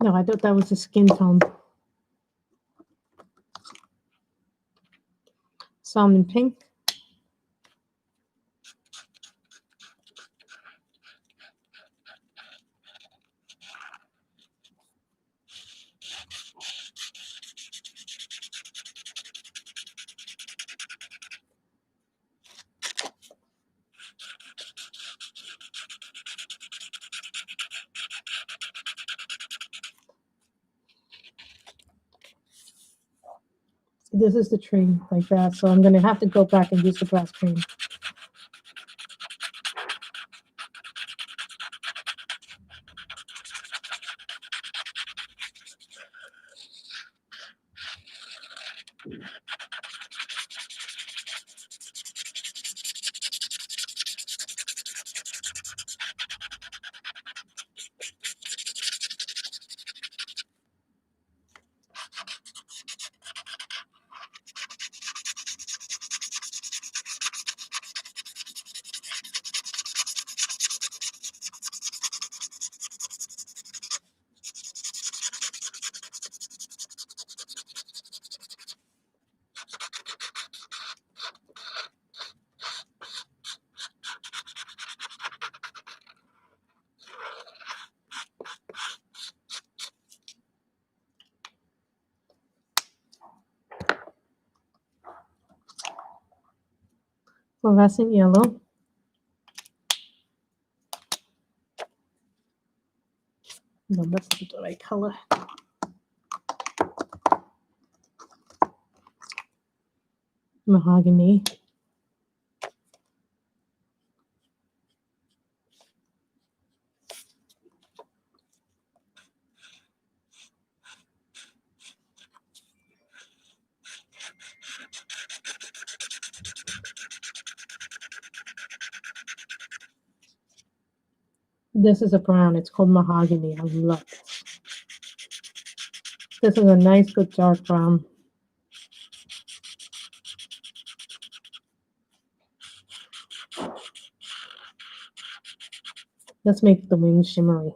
No, I thought that was a skin tone. Salmon pink. This is the tree like that, so I'm going to have to go back and use the grass cream. Fluorescent yellow. No, that's not the right color. Mahogany. This is a brown. It's called mahogany. I love it. This is a nice, good dark brown. Let's make the wings shimmery.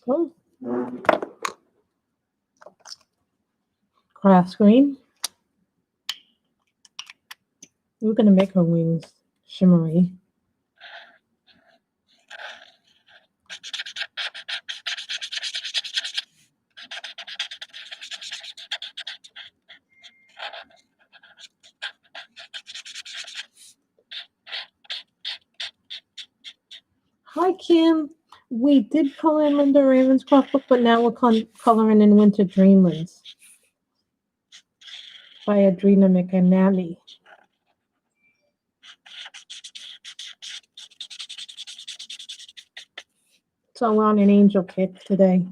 Oh. Grass green. We're going to make her wings shimmery. Hi, Kim. We did color in Linda Raven's cookbook, but now we're coloring in Winter Dreamlands by Adrina McAnally. So we're on an angel kick today.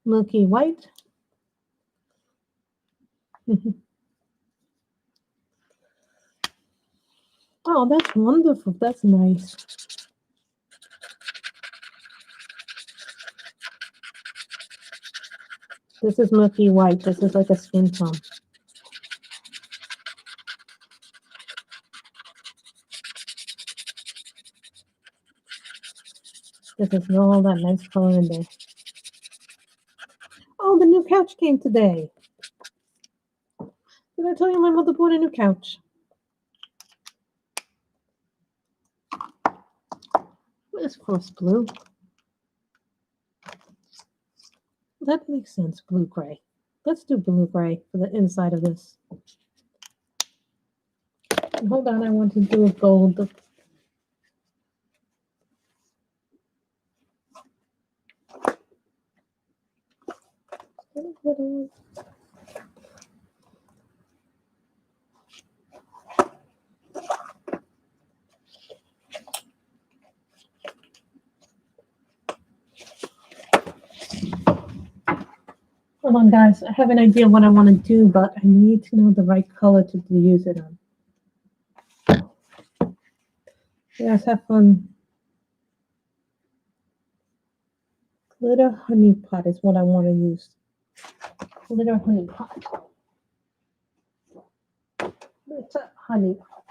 Milky white. Oh, that's wonderful. That's nice. This is milky white. This is like a skin tone. This is all that nice color in there. Oh, the new couch came today. Did I tell you my mother bought a new couch? What is forest blue? That makes sense, blue gray. Let's do blue gray for the inside of this. And hold on, I want to do a gold. Hold on, guys. I have an idea what I want to do, but I need to know the right color to use it on. Yes, have fun. Glitter honey pot is what I want to use. Glitter honey pot. It's a honey pot.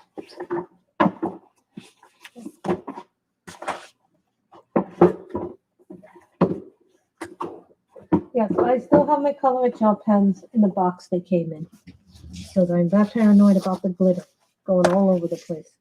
Yes, I still have my color gel pens in the box they came in. So I'm that paranoid about the glitter going all over the place.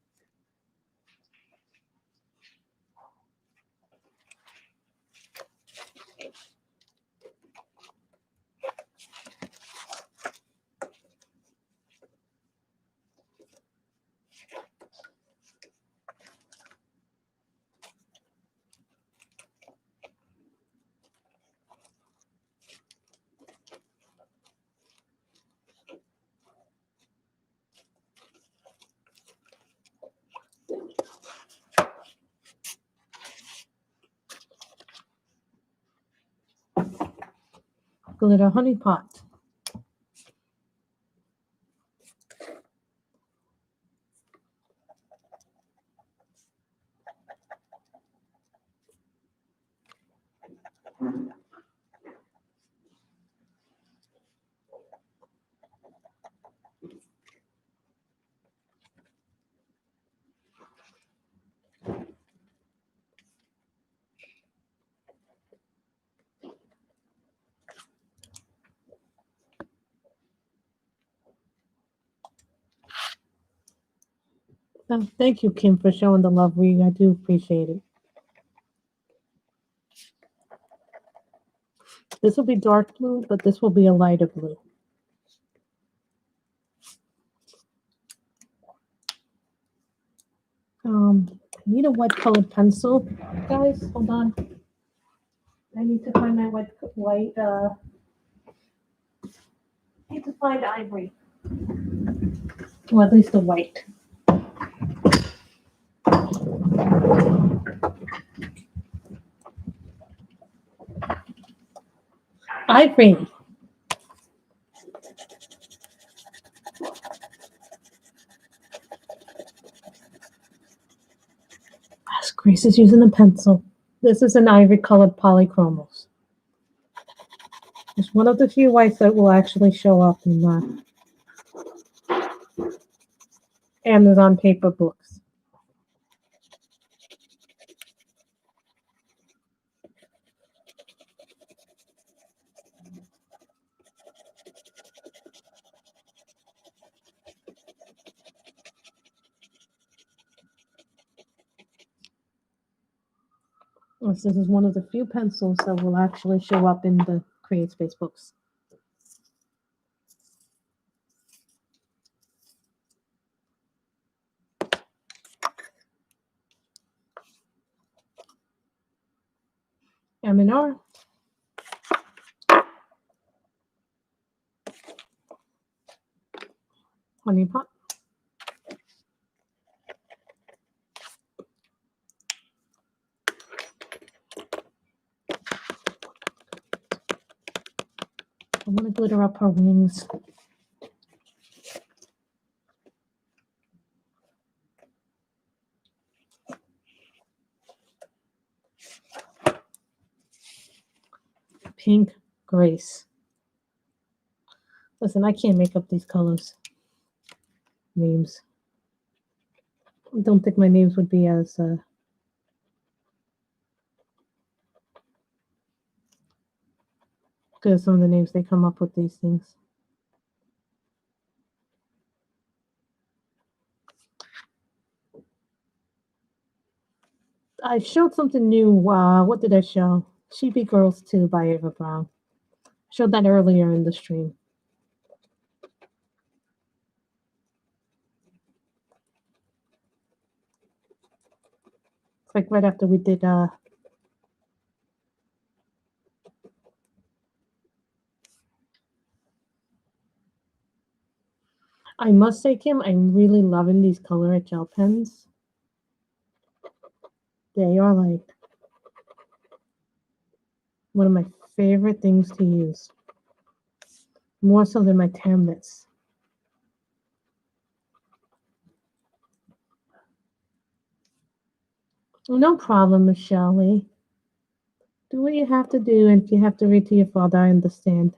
Glitter honey pot. Oh, thank you, Kim, for showing the love. I do appreciate it. This will be dark blue, but this will be a lighter blue. I need a white colored pencil, guys. Hold on. I need to find my white. I need to find ivory, or at least the white. Ivory. Grace is using a pencil. This is an ivory colored polychromos. It's one of the few whites that will actually show up in Amazon paper books. This is one of the few pencils that will actually show up in the Create Space books. M&R. Honey pot. I want to glitter up her wings. Pink Grace. Listen, I can't make up these colors. Names. I don't think my names would be as good as some of the names they come up with these things. I showed something new. What did I show? Sheepy Girls 2 by Ava Brown. I showed that earlier in the stream. It's like right after we did I must say, Kim, I'm really loving these color gel pens. They are like one of my favorite things to use. More so than my Tamnets. No problem, Michelle Lee. Do what you have to do, and if you have to read to your father, I understand.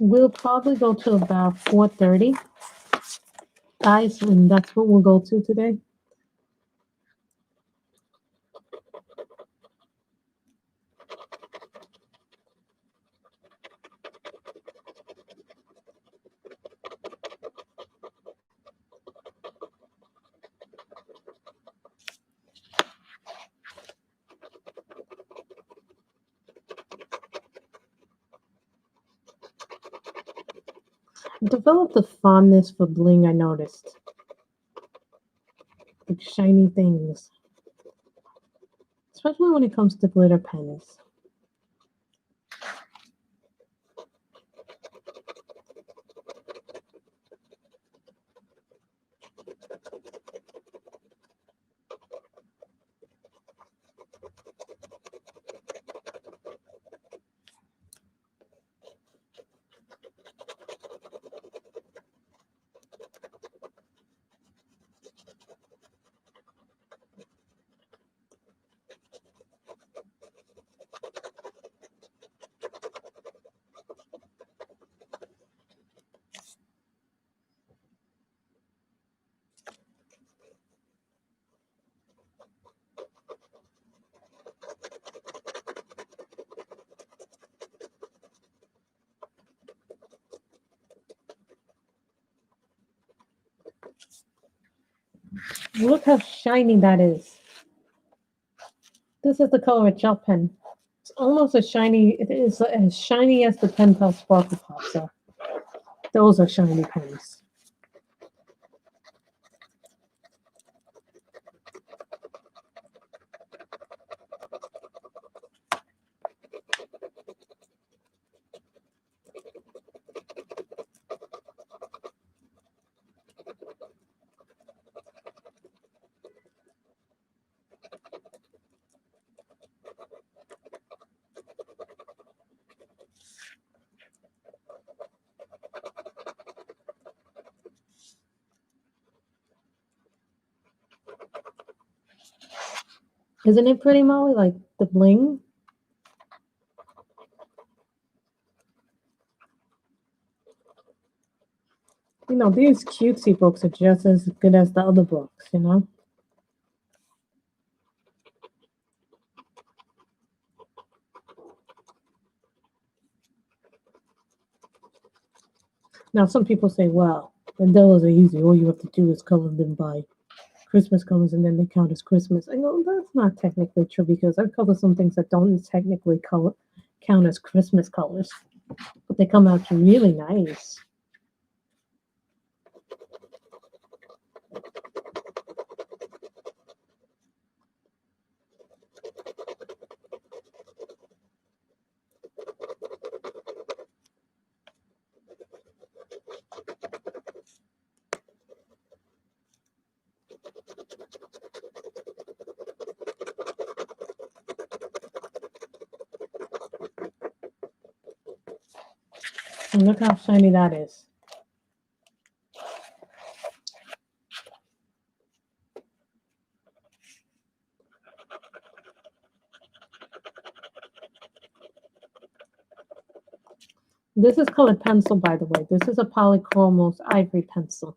We'll probably go to about 4:30, guys, and that's what we'll go to today. Developed a fondness for bling, I noticed. Like shiny things. Especially when it comes to glitter pens. Look how shiny that is. This is the color of gel pen. It's almost as shiny. It is as shiny as the Pen Pal Sparkle Pops are. Those are shiny pens. Isn't it pretty, Molly? Like the bling? You know, these cutesy books are just as good as the other books, you know? Now, some people say, well, mandalas are easy. All you have to do is color them by Christmas colors, and then they count as Christmas. I go, that's not technically true, because I've colored some things that don't technically count as Christmas colors, but they come out really nice. And look how shiny that is. This is colored pencil, by the way. This is a Polychromos ivory pencil.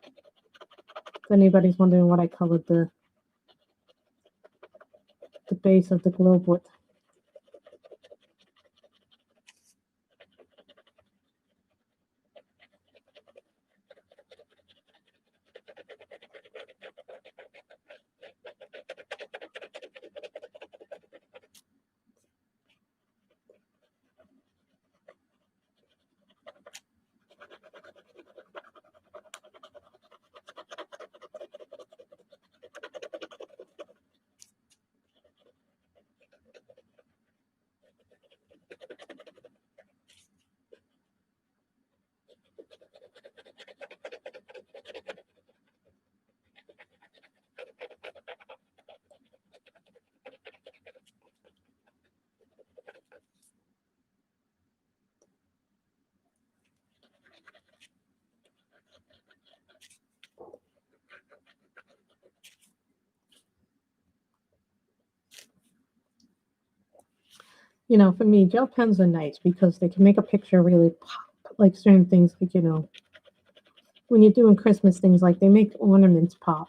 If anybody's wondering what I colored the base of the globe with. You know, for me, gel pens are nice because they can make a picture really pop. Like certain things, like, you know, when you're doing Christmas things, like they make ornaments pop.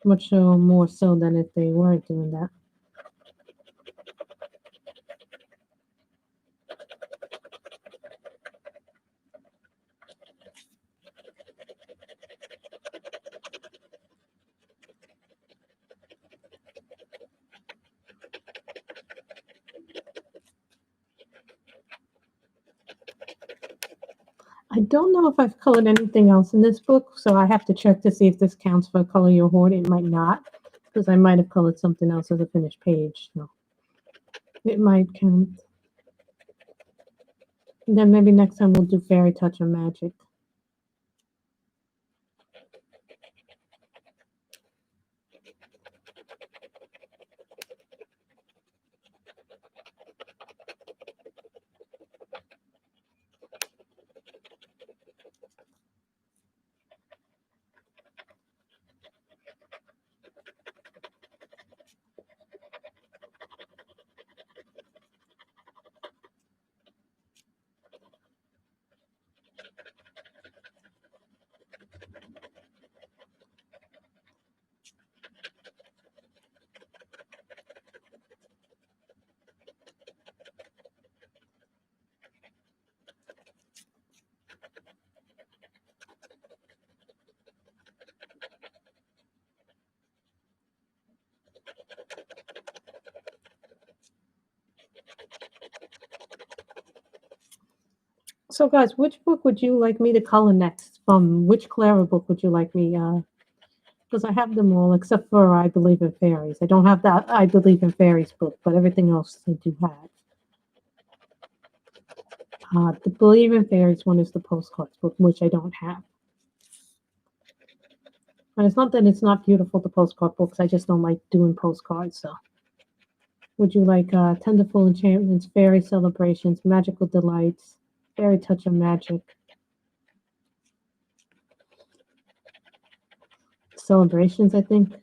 Much more so than if they weren't doing that. I don't know if I've colored anything else in this book, so I have to check to see if this counts for Color Your Hoard. It might not, because I might have colored something else as a finished page. So it might count. And then maybe next time we'll do Fairy Touch or Magic. So, guys, which book would you like me to color next? From which Clara book would you like me? Because I have them all except for I Believe in Fairies. I don't have that I Believe in Fairies book, but everything else I do have. The Believe in Fairies one is the postcards book, which I don't have. And it's not that it's not beautiful, the postcard books. I just don't like doing postcards. So, would you like Tenderful Enchantments, Fairy Celebrations, Magical Delights, Fairy Touch of Magic, Celebrations, I think?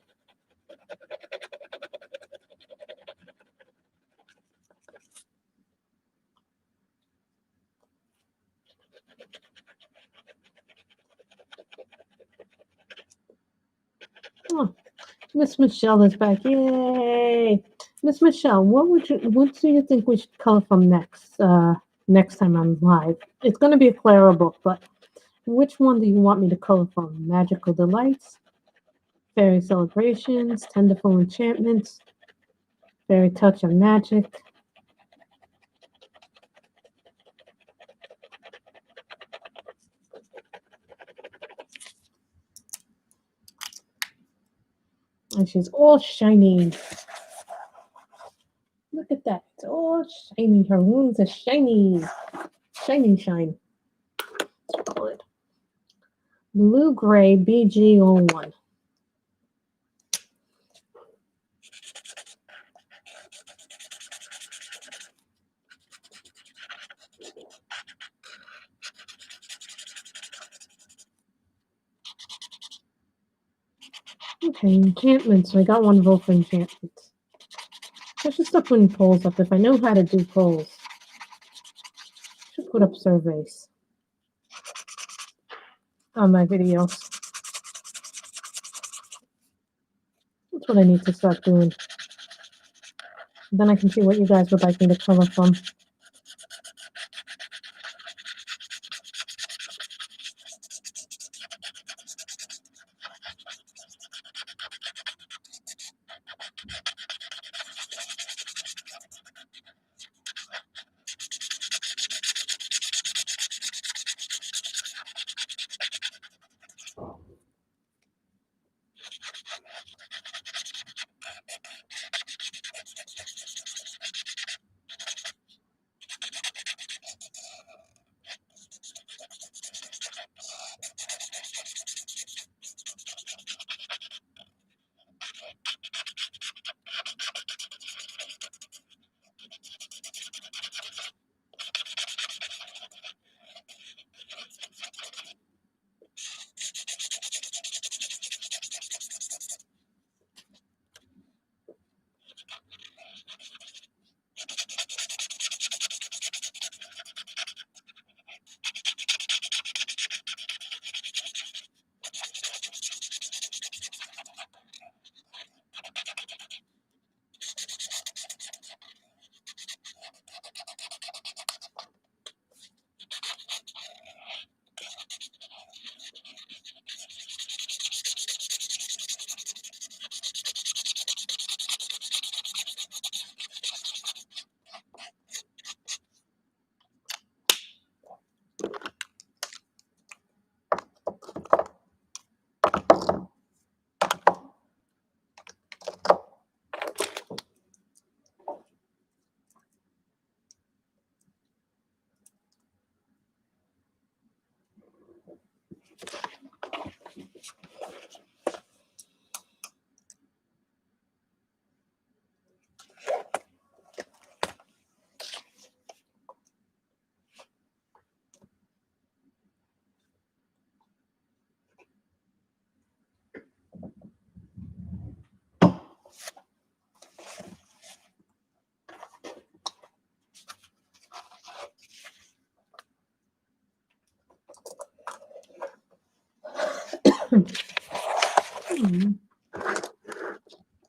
Oh, Miss Michelle is back. Yay! Miss Michelle, what do you think we should color from next time I'm live? It's gonna be a Clara book, but which one do you want me to color from? Magical Delights, Fairy Celebrations, Tenderful Enchantments, Fairy Touch of Magic. And she's all shiny. Look at that. It's all shiny. Her wounds are shiny. Shiny shine. Let's call it Blue Gray BG01. Okay, enchantments. So I got one vote for enchantments. I should stop putting polls up. If I know how to do polls, I should put up surveys on my videos. That's what I need to start doing. Then I can see what you guys would like me to cover from.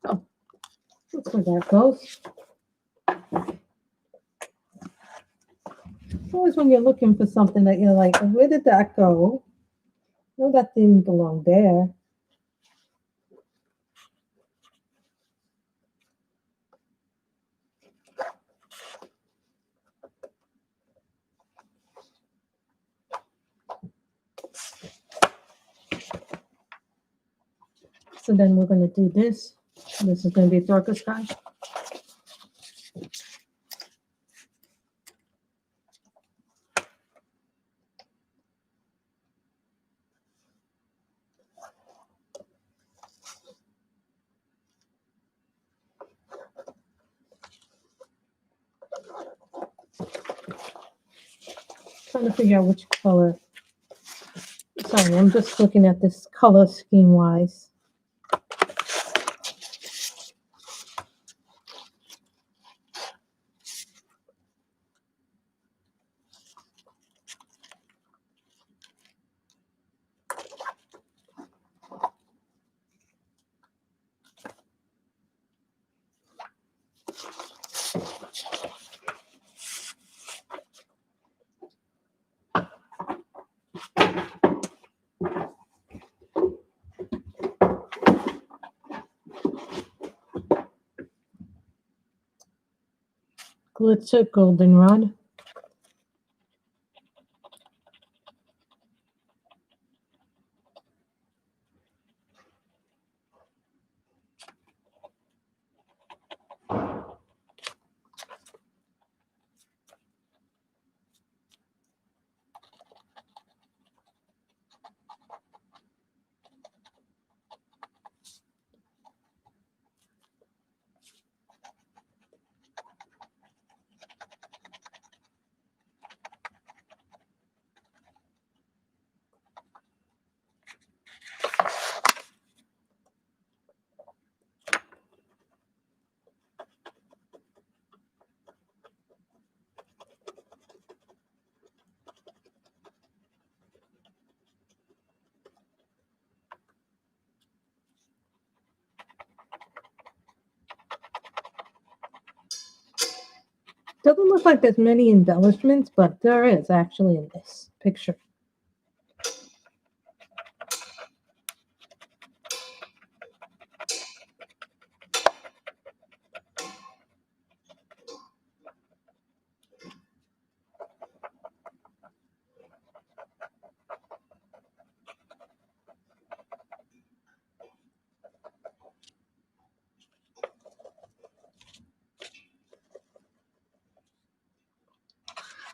Oh, that's where that goes. It's always when you're looking for something that you're like, where did that go? No, that didn't belong there. So then we're going to do this. This is going to be darker sky. Trying to figure out which color. Sorry, I'm just looking at this color scheme wise. Glitzer goldenrod. Doesn't look like there's many embellishments, but there is actually in this picture.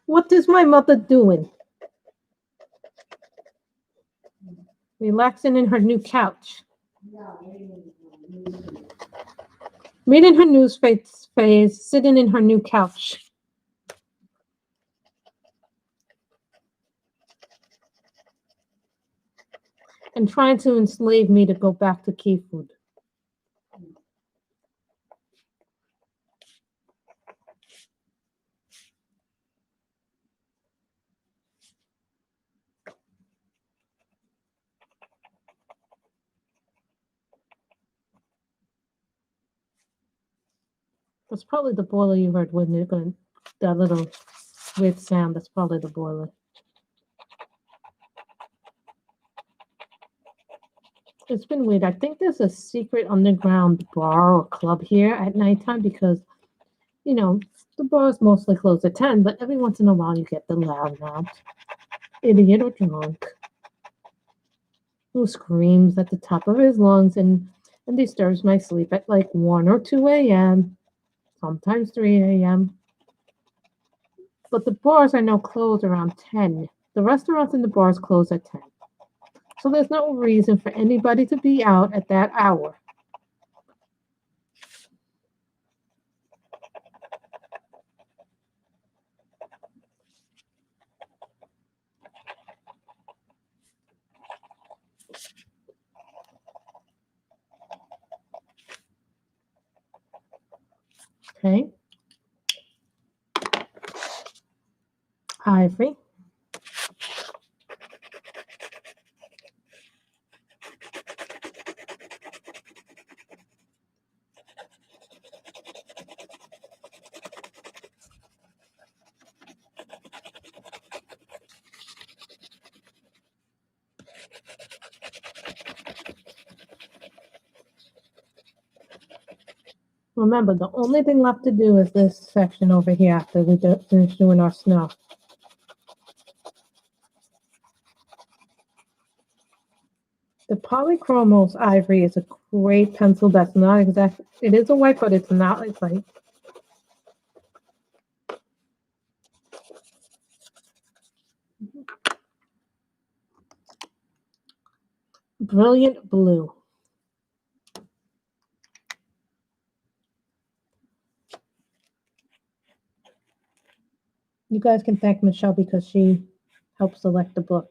What is my mother doing? Relaxing in her new couch. Reading her newspaper, sitting in her new couch. And trying to enslave me to go back to key food. That's probably the boiler you heard when you're going that little weird sound. That's probably the boiler. It's been weird. I think there's a secret underground bar or club here at nighttime because, you know, the bars mostly close at 10, but every once in a while you get the loud idiot or drunk who screams at the top of his lungs and disturbs my sleep at like 1 or 2 a.m., sometimes 3 a.m. But the bars I know close around 10. The restaurants and the bars close at 10. So there's no reason for anybody to be out at that hour. Okay. Ivory. Remember, the only thing left to do is this section over here after we finish doing our snow. The Polychromos Ivory is a great pencil that's not exact. It is a white, but it's not like white. Brilliant Blue. You guys can thank Michelle because she helped select the book.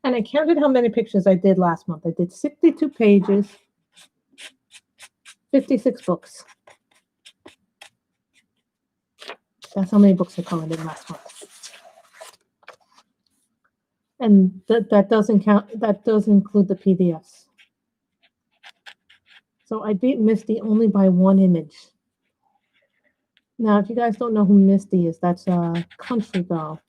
And I counted how many pictures I did last month. I did 62 pages, 56 books. That's how many books I colored in last month. And that doesn't count. That does include the PDFs. So I beat Misty only by 1 image. Now, if you guys don't know who Misty is, that's a country girl.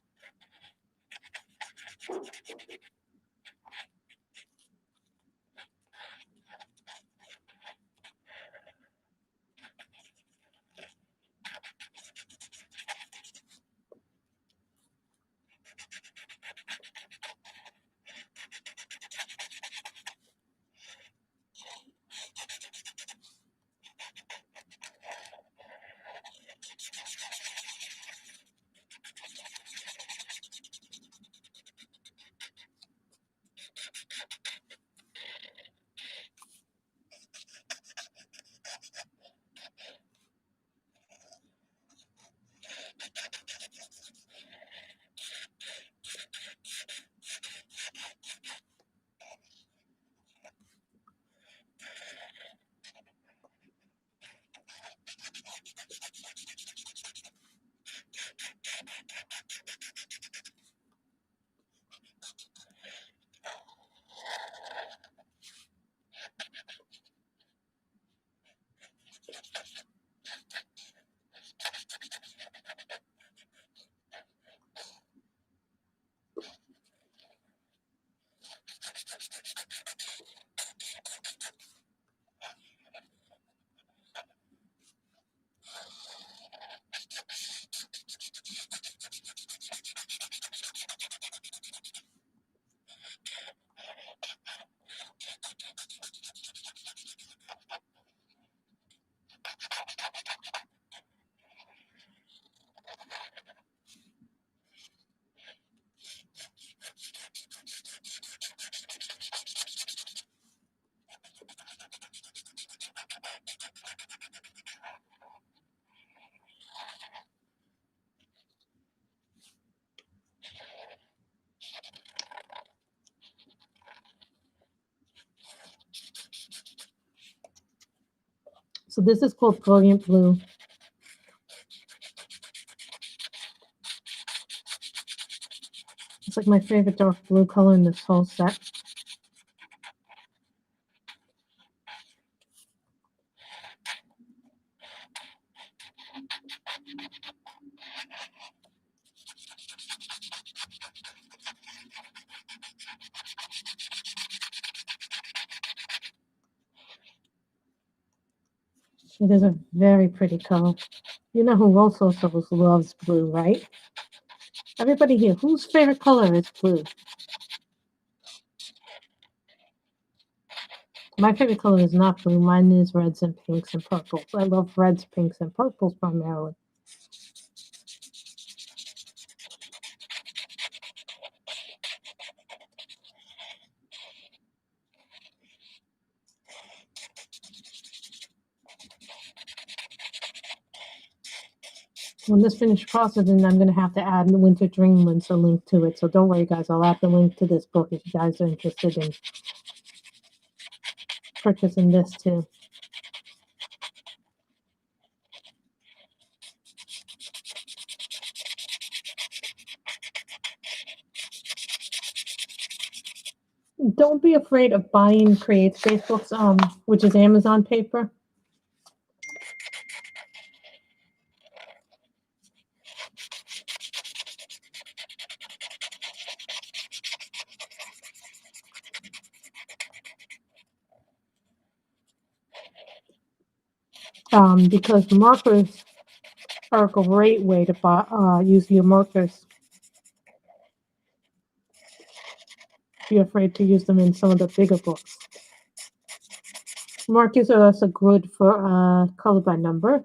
So this is called Brilliant Blue. It's like my favorite dark blue color in this whole set. It is a very pretty color. You know who also loves blue, right? Everybody here, whose favorite color is blue? My favorite color is not blue. Mine is reds and pinks and purples. I love reds, pinks, and purples primarily. When this finished processing, I'm going to have to add Winter Dreamlands, a link to it. So don't worry, guys. I'll add the link to this book if you guys are interested in purchasing this too. Don't be afraid of buying Create Space books, which is Amazon paper. Because markers are a great way to use your markers. Be afraid to use them in some of the bigger books. Markers are also good for color by number.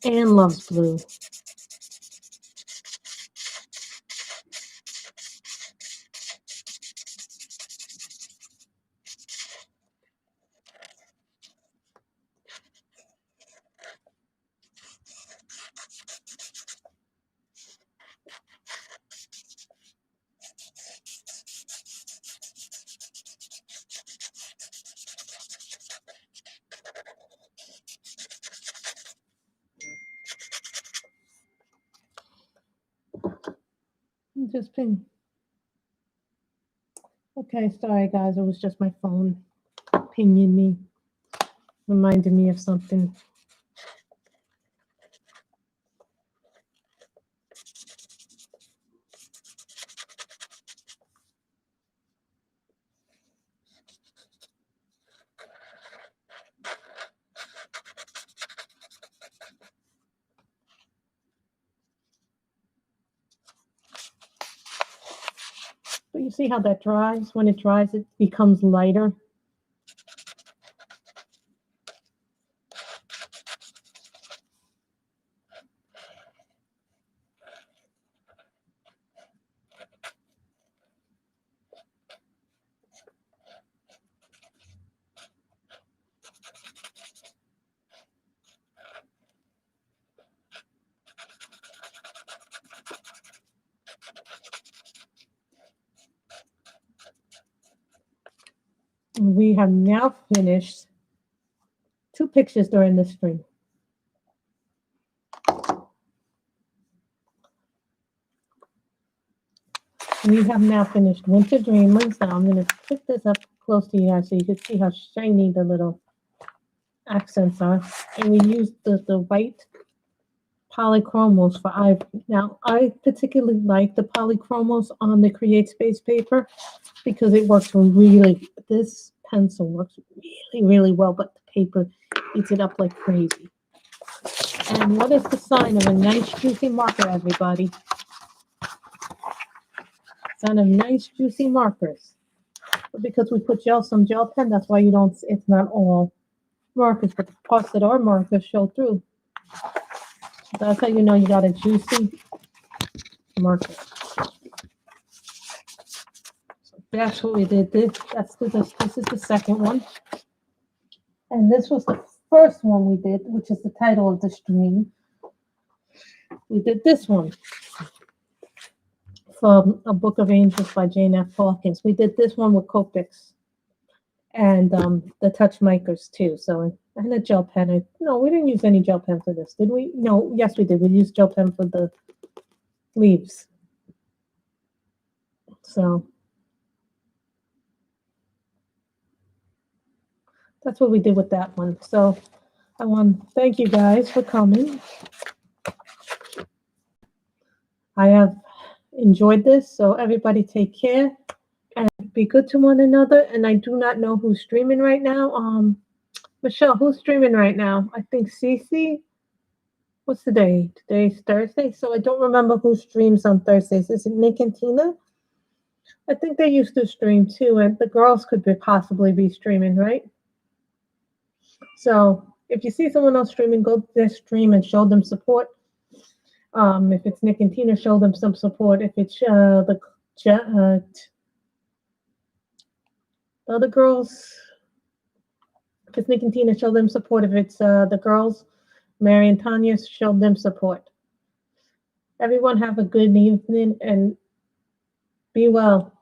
Anne loves blue. Just ping. Okay, sorry guys, it was just my phone pinging me, reminding me of something. But you see how that dries? When it dries, it becomes lighter. We have now finished 2 pictures during the spring. We have now finished Winter Dreamlands. Now I'm going to pick this up close to you guys so you can see how shiny the little accents are. And we used the white polychromos for ivory. Now, I particularly like the polychromos on the Create Space paper because it works really, this pencil works really, really well, but the paper eats it up like crazy. And what is the sign of a nice juicy marker, everybody? Sign of nice juicy markers. But because we put some gel pen, that's why you don't, it's not all markers, but the parts that are markers show through. That's how you know you got a juicy marker. So that's what we did. This is the second one. And this was the first one we did, which is the title of the stream. We did this one from A Book of Angels by Jane F. Hankins. We did this one with Copics and the touch makers too. So, and a gel pen. No, we didn't use any gel pen for this, did we? No, yes, we did. We used gel pen for the leaves. So that's what we did with that one. So I want to thank you guys for coming. I have enjoyed this, so everybody take care and be good to one another. And I do not know who's streaming right now. Michelle, who's streaming right now? I think Cece. What's the day? Today's Thursday, so I don't remember who streams on Thursdays. Is it Nick and Tina? I think they used to stream too, and the girls could possibly be streaming, right? So if you see someone else streaming, go to their stream and show them support. If it's Nick and Tina, show them some support. If it's the other girls, if it's Nick and Tina, show them support. If it's the girls, Mary and Tanya, show them support. Everyone have a good evening and be well.